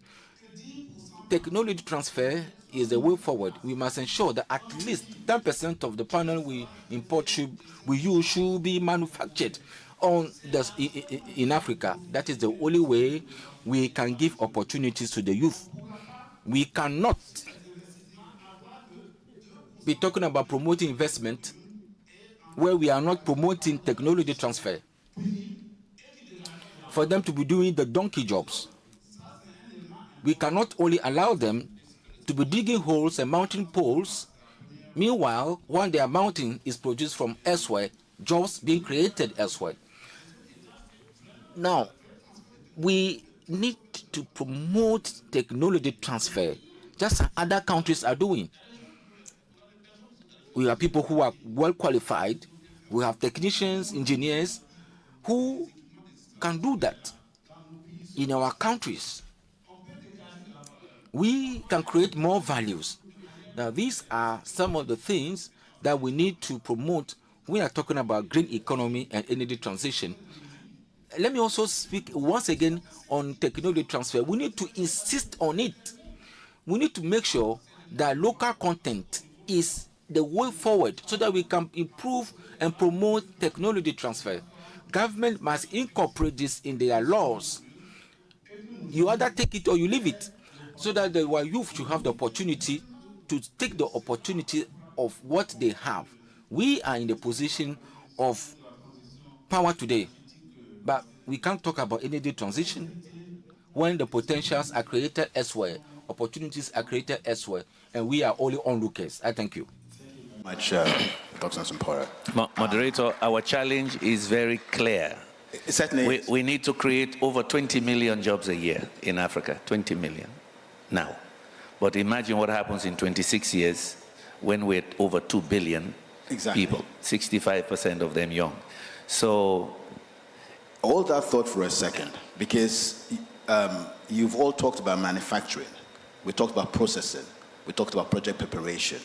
Technology transfer is the way forward. We must ensure that at least 10% of the panel we import should be manufactured in Africa. That is the only way we can give opportunities to the youth. We cannot be talking about promoting investment where we are not promoting technology transfer. For them to be doing the donkey jobs, we cannot only allow them to be digging holes and mounting poles. Meanwhile, what they are mounting is produced from elsewhere, jobs being created elsewhere. Now, we need to promote technology transfer, just as other countries are doing. We have people who are well qualified. We have technicians, engineers who can do that in our countries. We can create more values. Now, these are some of the things that we need to promote. We are talking about green economy and energy transition. Let me also speak once again on technology transfer. We need to insist on it. We need to make sure that local content is the way forward so that we can improve and promote technology transfer. Government must incorporate this in their laws. You either take it or you leave it, so that the youth should have the opportunity to take the opportunity of what they have. We are in the position of power today, but we can't talk about energy transition when the potentials are created elsewhere, opportunities are created elsewhere, and we are only onlookers. I thank you. Much, Dr. Sempore. Moderator, our challenge is very clear. It certainly is. We need to create over 20 million jobs a year in Africa, 20 million now. But imagine what happens in 26 years when we're over 2 billion people, 65% of them young. So hold that thought for a second, because you've all talked about manufacturing. We talked about processing. We talked about project preparation.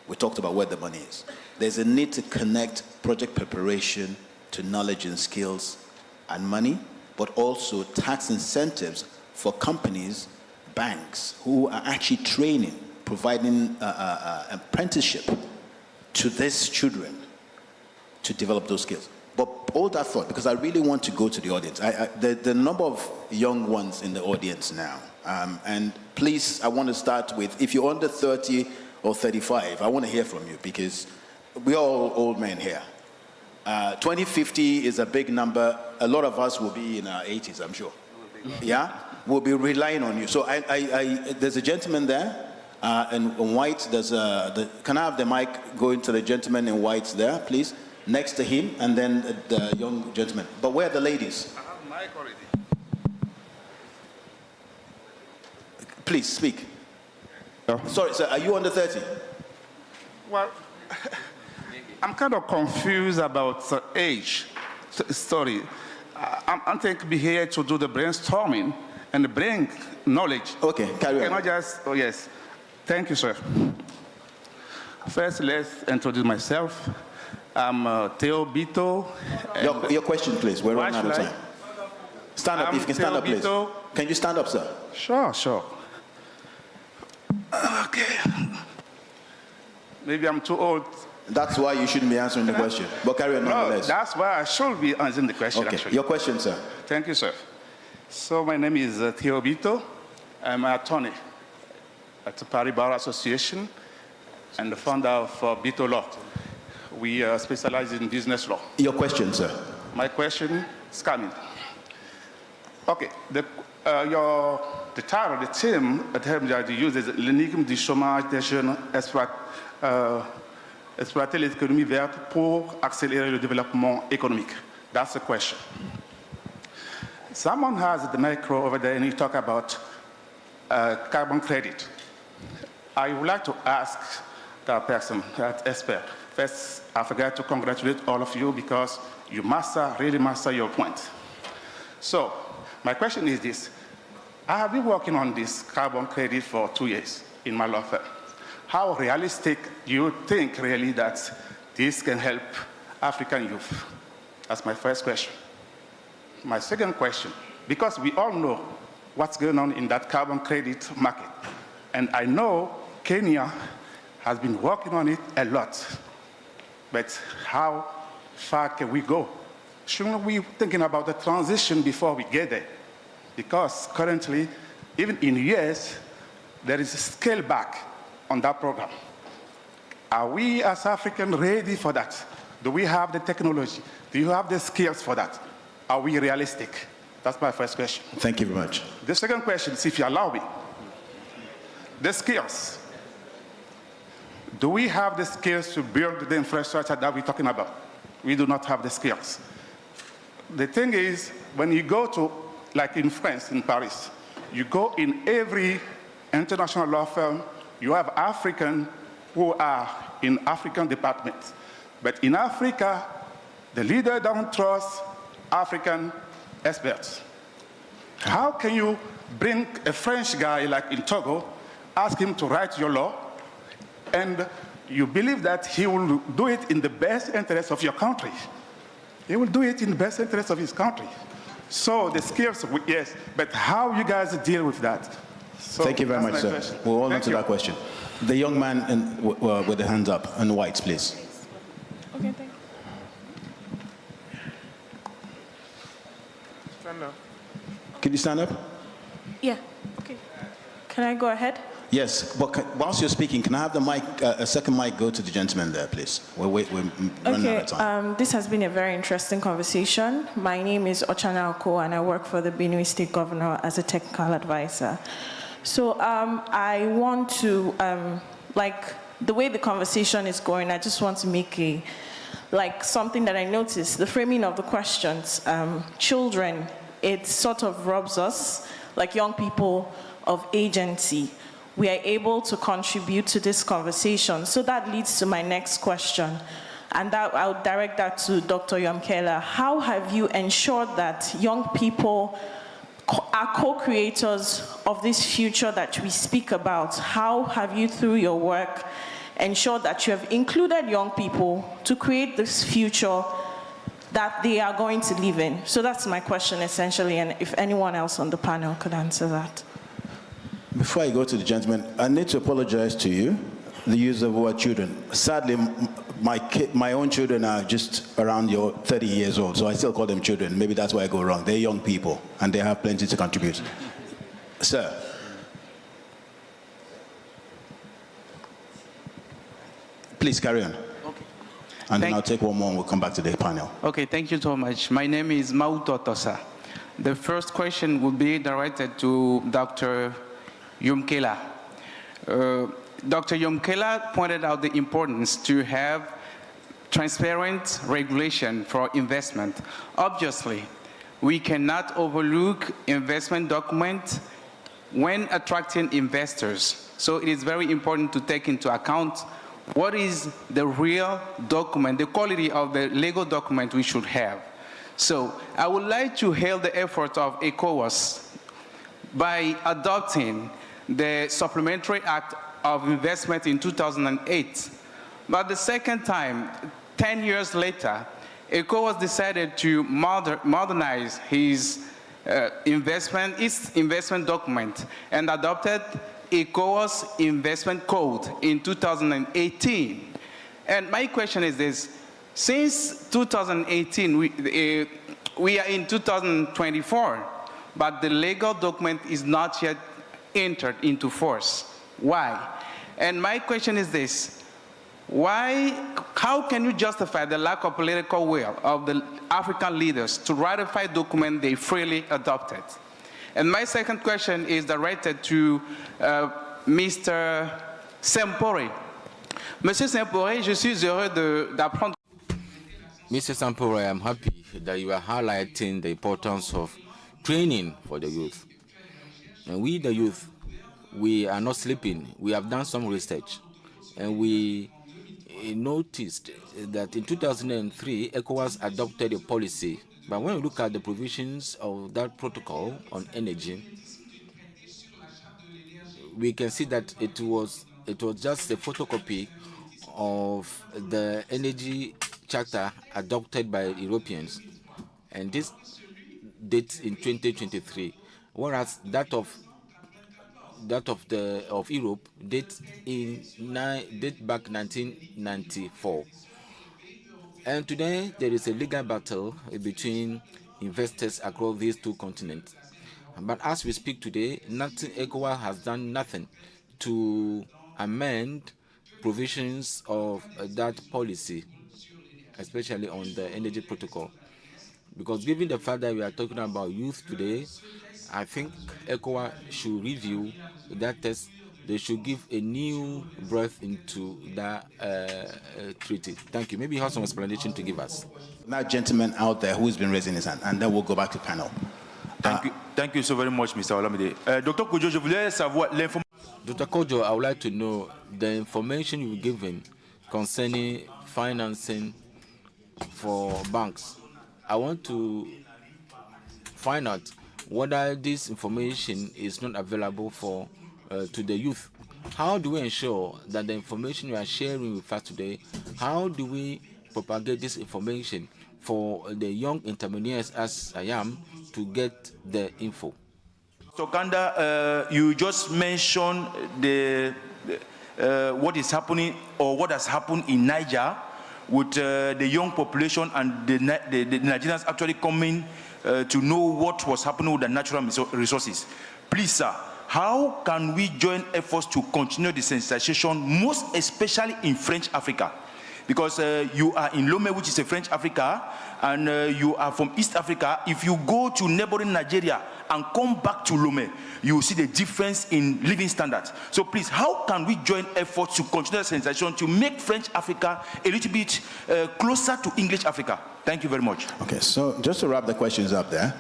We talked about where the money is. There's a need to connect project preparation to knowledge and skills and money, but also tax incentives for companies, banks, who are actually training, providing apprenticeship to these children to develop those skills. But hold that thought, because I really want to go to the audience. The number of young ones in the audience now, and please, I want to start with, if you're under 30 or 35, I want to hear from you, because we're all old men here. 2050 is a big number. A lot of us will be in our 80s, I'm sure. Yeah? We'll be relying on you. So there's a gentleman there in white. Can I have the mic going to the gentleman in white there, please? Next to him, and then the young gentleman. But where are the ladies? I have mic already. Please, speak. Oh. Sorry, sir, are you under 30? Well, I'm kind of confused about age. Sorry. I think we're here to do the brainstorming and bring knowledge. Okay, carry on. Can I just, oh yes. Thank you, sir. First, let's introduce myself. I'm Theo Bito. Your question, please. We're running out of time. Stand up, if you can stand up, please. Can you stand up, sir? Sure, sure. Okay. Maybe I'm too old. That's why you shouldn't be answering the question. But carry on nonetheless. No, that's why I should be answering the question, Okay, actually. your question, sir. Thank you, sir. So my name is Theo Bito. I'm an attorney at the Paris Bar Association and the founder of Bito Law. We specialize in business law. Your question, sir. My question is coming. Okay, the title, the theme that you use is l'énigme du chômage des jeunes exploiter l'économie verte pour accélérer le développement économique. That's the question. Someone has the micro over there and you talk about carbon credit. I would like to ask that person, that expert. First, I forgot to congratulate all of you because you really master your point. So, my question is this. I have been working on this carbon credit for 2 years in my law firm. How realistic do you think really that this can help African youth? That's my first question. My second question, because we all know what's going on in that carbon credit market, and I know Kenya has been working on it a lot, but how far can we go? Shouldn't we be thinking about the transition before we get there? Because currently, even in US, there is a scale back on that program. Are we as Africans ready for that? Do we have the technology? Do you have the skills for that? Are we realistic? That's my first question. Thank you very much. The second question is, if you allow me, the skills. Do we have the skills to build the infrastructure that we're talking about? We do not have the skills. The thing is, when you go to, like in France, in Paris, you go in every international law firm, you have Africans who are in African departments. But in Africa, the leader don't trust African experts. How can you bring a French guy like in Togo, ask him to write your law, and you believe that he will do it in the best interest of your country? He will do it in the best interest of his country. So the skills, yes, but how you guys deal with that? So thank you very much, sir. Question. We'll hold on to that question. The young man with the hands up in white, please. Okay, thank you. Stand up. Can you stand up? Yeah, okay. Can I go ahead? Yes, but whilst you're speaking, can I have the mic, a second mic go to the gentleman there, please? We're running out of time. This has been a very interesting conversation. My name is Ochana Oko, and I work for the Benue State Governor as a technical advisor. So I want to, like the way the conversation is going, I just want to make something that I noticed, the framing of the questions. Children, it sort of robs us, like young people, of agency. We are able to contribute to this conversation. So that leads to my next question. And that, I'll direct that to Dr. Yumkella. How have you ensured that young people are co-creators of this future that we speak about? How have you, through your work, ensured that you have included young people to create this future that they are going to live in? So that's my question, essentially, and if anyone else on the panel could answer that. Before I go to the gentleman, I need to apologize to you, the use of the word children. Sadly, my own children are just around 30 years old, so I still call them children. Maybe that's why I go wrong. They're young people, and they have plenty to contribute. Sir. Please carry on. Okay. And then I'll take one more and we'll come back to the panel. Okay, thank you so much. My name is Mauto Tosa. The first question will be directed to Dr. Yumkella. Dr. Yumkella pointed out the importance to have transparent regulation for investment. Obviously, we cannot overlook investment documents when attracting investors. So it is very important to take into account what is the real document, the quality of the legal document we should have. So I would like to hail the effort of ECOWAS by adopting the Supplementary Act of Investment in 2008. But the second time, 10 years later, ECOWAS decided to modernize its investment document and adopted ECOWAS Investment Code in 2018. And my question is this: since 2018, we are in 2024, but the legal document is not yet entered into force. Why? And my question is this: how can you justify the lack of political will of the African leaders to ratify a document they freely adopted? And my second question is directed to Mr. Sempore. Monsieur Sempore, je suis heureux d'apprendre. Mr. Sempore, I'm happy that you are highlighting the importance of training for the youth. And we, the youth, we are not sleeping. We have done some research, and we noticed that in 2003, ECOWAS adopted a policy. But when we look at the provisions of that protocol on energy, we can see that it was just a photocopy of the energy charter adopted by Europeans, and this dates in 2023, whereas that of Europe dates back 1994. And today there is a legal battle between investors across these two continents. But as we speak today, ECOWAS has done nothing to amend provisions of that policy, especially on the energy protocol. Because given the fact that we are talking about youth today, I think ECOWAS should review that test. They should give a new breath into that treaty. Thank you. Maybe you have some explanation to give us. That gentleman out there who's been raising his hand, and then we'll go back to panel. Thank you so very much, Mr. Olumide. Dr. Kodjo, je voulais savoir l'information. Dr. Kodjo, I would like to know the information you've given concerning financing for banks. I want to find out whether this information is not available to the youth. How do we ensure that the information you are sharing with us today, how do we propagate this information for the young entrepreneurs as I am to get the info? So Kandeh, you just mentioned what is happening or what has happened in Niger with the young population and the Nigerians actually coming to know what was happening with the natural resources. Please, sir, how can we join efforts to continue the sensitization, most especially in French Africa? Because you are in Lomé, which is a French Africa, and you are from East Africa. If you go to neighboring Nigeria and come back to Lomé, you will see the difference in living standards. So please, how can we join efforts to continue the sensitization to make French Africa a little bit closer to English Africa? Thank you very much. Okay, so just to wrap the questions up there,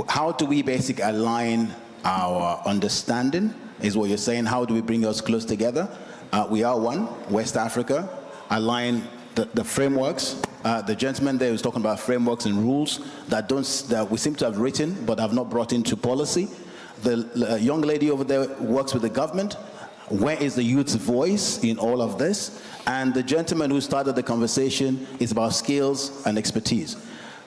how do we basically align our understanding, is what you're saying? How do we bring us close together? We are one, West Africa, align the frameworks. The gentleman there was talking about frameworks and rules that we seem to have written but have not brought into policy. The young lady over there works with the government. Where is the youth's voice in all of this? And the gentleman who started the conversation is about skills and expertise.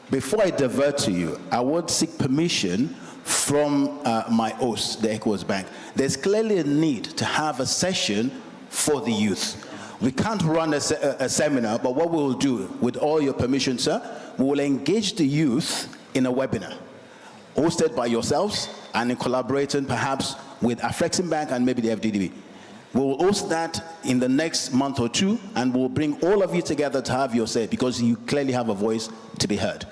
Before I divert to you, I would seek permission from my host, the ECOWAS Bank. There's clearly a need to have a session for the youth. We can't run a seminar, but what we will do, with all your permission, sir, we will engage the youth in a webinar, hosted by yourselves and in collaborating perhaps with Afrexim Bank and maybe the FDDB. We will host that in the next month or two, and we'll bring all of you together to have your say, because you clearly have a voice to be heard.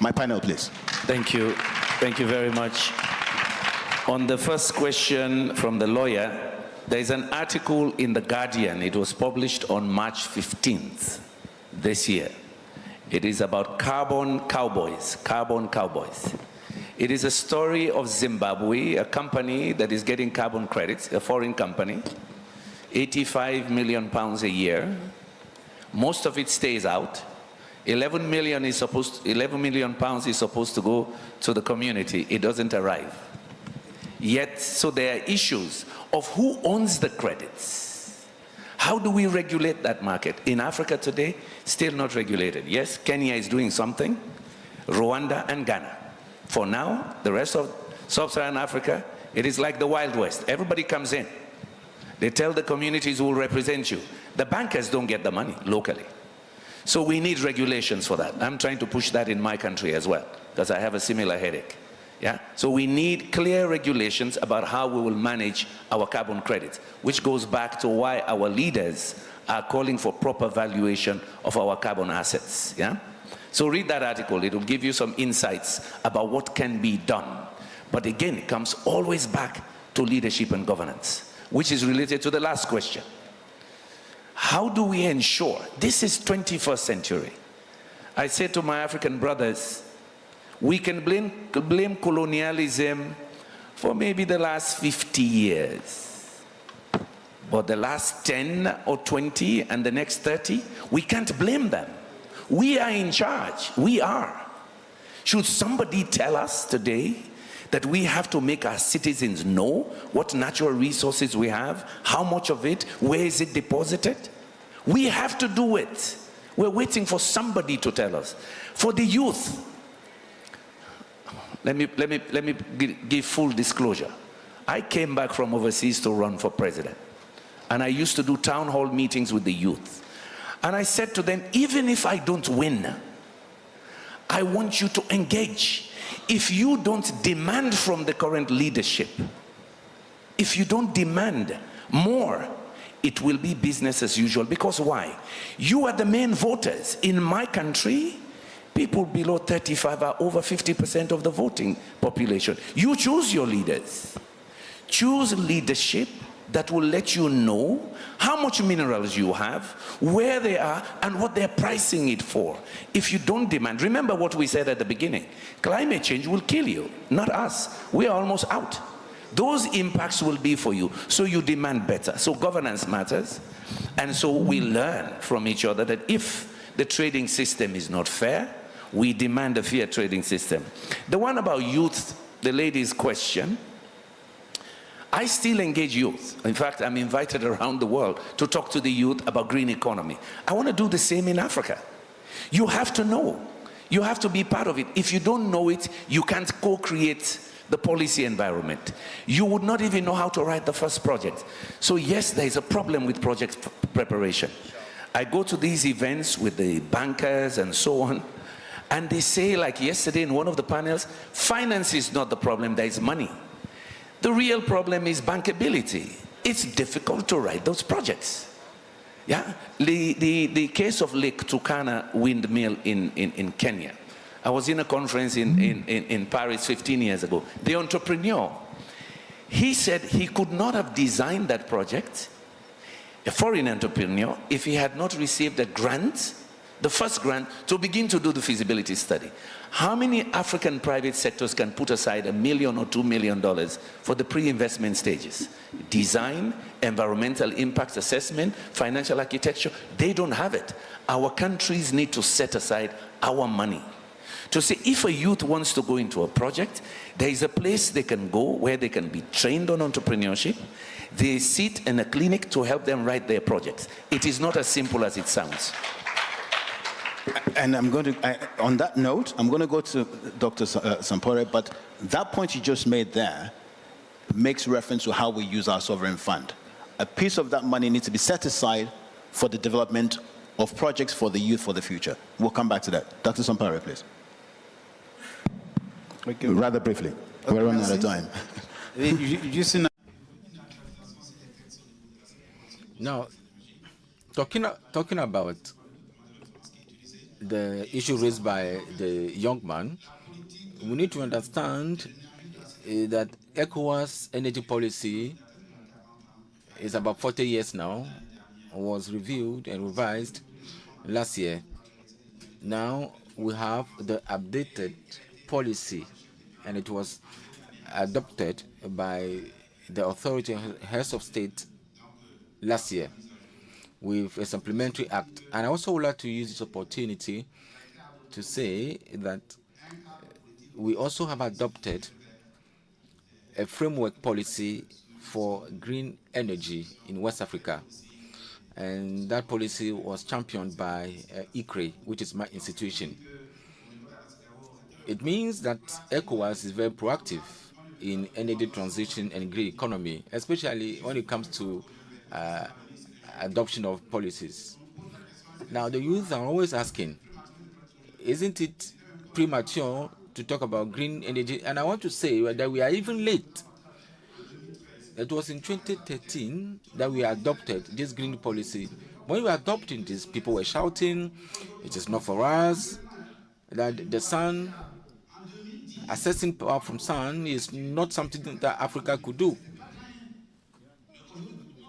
My panel, please. Thank you. Thank you very much. On the first question from the lawyer, there is an article in The Guardian. It was published on March 15th this year. It is about carbon cowboys, carbon cowboys. It is a story of Zimbabwe, a company that is getting carbon credits, a foreign company, 85 million pounds a year. Most of it stays out. 11 million pounds is supposed to go to the community. It doesn't arrive. Yet, so there are issues of who owns the credits. How do we regulate that market? In Africa today, still not regulated. Yes, Kenya is doing something, Rwanda and Ghana. For now, the rest of sub-Saharan Africa, it is like the Wild West. Everybody comes in. They tell the communities who will represent you. The bankers don't get the money locally. So we need regulations for that. I'm trying to push that in my country as well, because I have a similar headache. Yeah? So we need clear regulations about how we will manage our carbon credits, which goes back to why our leaders are calling for proper valuation of our carbon assets. Yeah? So read that article. It will give you some insights about what can be done. But again, it comes always back to leadership and governance, which is related to the last question. How do we ensure? This is 21st century. I say to my African brothers, we can blame colonialism for maybe the last 50 years. But the last 10 or 20 and the next 30, we can't blame them. We are in charge. We are. Should somebody tell us today that we have to make our citizens know what natural resources we have, how much of it, where is it deposited? We have to do it. We're waiting for somebody to tell us. For the youth, let me give full disclosure. I came back from overseas to run for president. And I used to do town hall meetings with the youth. And I said to them, even if I don't win, I want you to engage. If you don't demand from the current leadership, if you don't demand more, it will be business as usual. Because why? You are the main voters. In my country, people below 35 are over 50% of the voting population. You choose your leaders. Choose leadership that will let you know how much minerals you have, where they are, and what they're pricing it for. If you don't demand, remember what we said at the beginning, climate change will kill you, not us. We are almost out. Those impacts will be for you, so you demand better. So governance matters, and so we learn from each other that if the trading system is not fair, we demand a fair trading system. The one about youth, the lady's question, I still engage youth. In fact, I'm invited around the world to talk to the youth about green economy. I want to do the same in Africa. You have to know. You have to be part of it. If you don't know it, you can't co-create the policy environment. You would not even know how to write the first project. So yes, there is a problem with project preparation. I go to these events with the bankers and so on, and they say, like yesterday in one of the panels, finance is not the problem, there is money. The real problem is bankability. It's difficult to write those projects. Yeah, the case of Lake Turkana windmill in Kenya. I was in a conference in Paris 15 years ago. The entrepreneur, he said he could not have designed that project, a foreign entrepreneur, if he had not received a grant, the first grant, to begin to do the feasibility study. How many African private sectors can put aside $1 million or $2 million for the pre-investment stages? Design, environmental impact assessment, financial architecture, they don't have it. Our countries need to set aside our money to say, if a youth wants to go into a project, there is a place they can go where they can be trained on entrepreneurship. They sit in a clinic to help them write their projects. It is not as simple as it sounds. And I'm going to, on that note, I'm going to go to Dr. Sempore, but that point you just made there makes reference to how we use our sovereign fund. A piece of that money needs to be set aside for the development of projects for the youth for the future. We'll come back to that. Dr. Sempore, please. Okay. Rather briefly. We're running out of time. Now, talking about the issue raised by the young man, we need to understand that ECOWAS energy policy is about 40 years now, was reviewed and revised last year. Now we have the updated policy, and it was adopted by the authority heads of state last year with a supplementary act. And I also would like to use this opportunity to say that we also have adopted a framework policy for green energy in West Africa. And that policy was championed by ECRE, which is my institution. It means that ECOWAS is very proactive in energy transition and green economy, especially when it comes to adoption of policies. Now, the youth are always asking, isn't it premature to talk about green energy? And I want to say that we are even late. It was in 2013 that we adopted this green policy. When we were adopting this, people were shouting, it is not for us, that the sun, accessing power from sun is not something that Africa could do.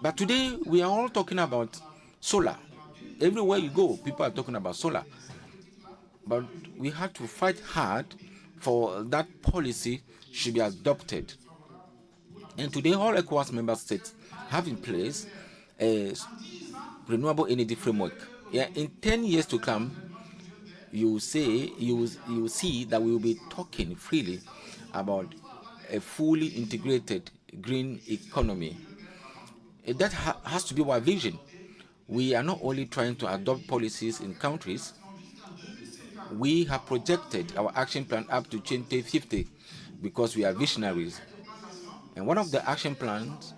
But today, we are all talking about solar. Everywhere you go, people are talking about solar. But we had to fight hard for that policy should be adopted. And today, all ECOWAS member states have in place a renewable energy framework. Yeah, in 10 years to come, you will see that we will be talking freely about a fully integrated green economy. That has to be our vision. We are not only trying to adopt policies in countries, we have projected our action plan up to 2050 because we are visionaries. And one of the action plans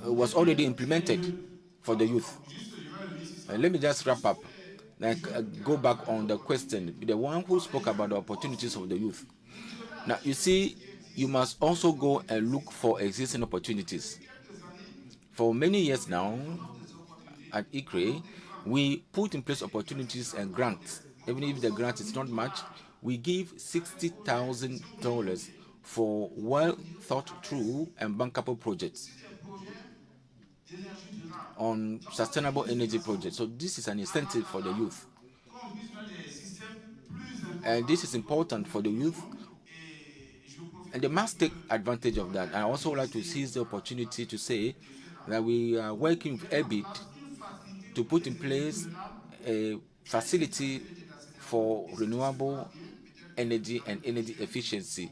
was already implemented for the youth. Let me just wrap up. Go back on the question, the one who spoke about the opportunities of the youth. Now, you see, you must also go and look for existing opportunities. For many years now, at ICRE, we put in place opportunities and grants. Even if the grant is not much, we give $60,000 for well thought through and bankable projects on sustainable energy projects. So this is an incentive for the youth. And this is important for the youth. And they must take advantage of that. I also would like to seize the opportunity to say that we are working with EBID to put in place a facility for renewable energy and energy efficiency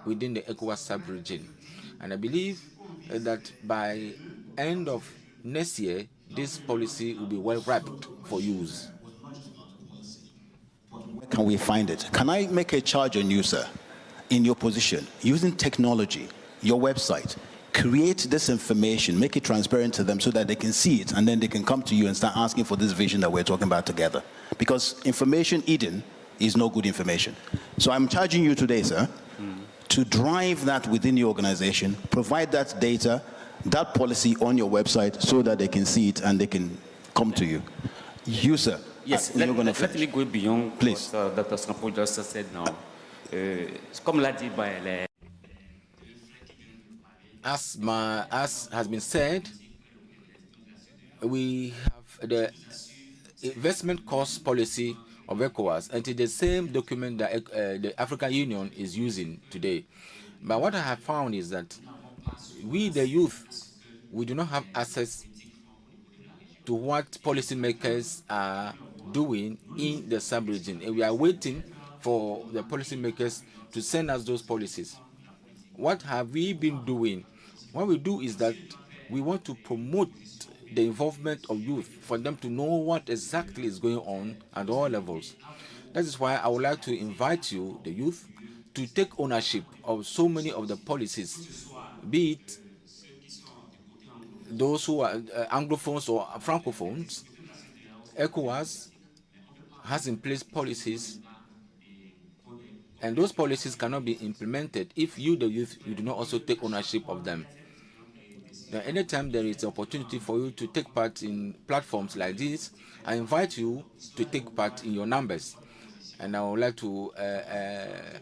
within the ECOWAS sub-region. And I believe that by end of next year, this policy will be well wrapped for use. Where can we find it? Can I make a charge on you, sir? In your position, using technology, your website, create this information, make it transparent to them so that they can see it, and then they can come to you and start asking for this vision that we're talking about together. Because information hidden is no good information. So I'm charging you today, sir. to drive that within your organization, provide that data, that policy on your website so that they can see it and they can come to you. You, sir. Yes, let me go beyond Please. what Dr. Sempore just said now. Comme l'a dit As has been said, we have the investment cost policy of ECOWAS, and it's the same document that the African Union is using today. But what I have found is that we, the youth, we do not have access to what policymakers are doing in the sub-region, and we are waiting for the policymakers to send us those policies. What have we been doing? What we do is that we want to promote the involvement of youth for them to know what exactly is going on at all levels. That is why I would like to invite you, the youth, to take ownership of so many of the policies, be it those who are Anglophones or Francophones. ECOWAS has in place policies, and those policies cannot be implemented if you, the youth, you do not also take ownership of them. Now, anytime there is an opportunity for you to take part in platforms like this, I invite you to take part in your numbers. And I would like to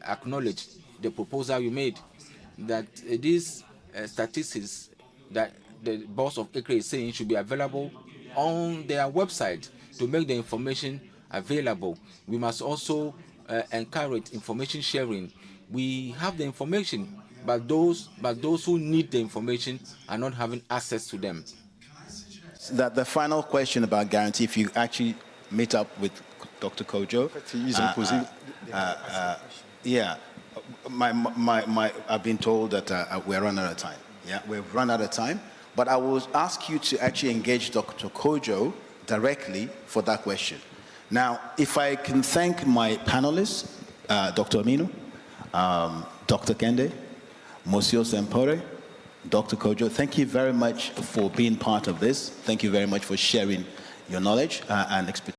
acknowledge the proposal you made that these statistics that the boss of ECRE is saying should be available on their website to make the information available. We must also encourage information sharing. We have the information, but those who need the information are not having access to them. That the final question about guarantee, if you actually meet up with Dr. Kodjo, yeah, I've been told that we're running out of time. Yeah, we've run out of time. But I will ask you to actually engage Dr. Kodjo directly for that question. Now, if I can thank my panelists, Dr. Aminu, Dr. Kandeh, Monsieur Sempore, Dr. Kodjo, thank you very much for being part of this. Thank you very much for sharing your knowledge and expertise.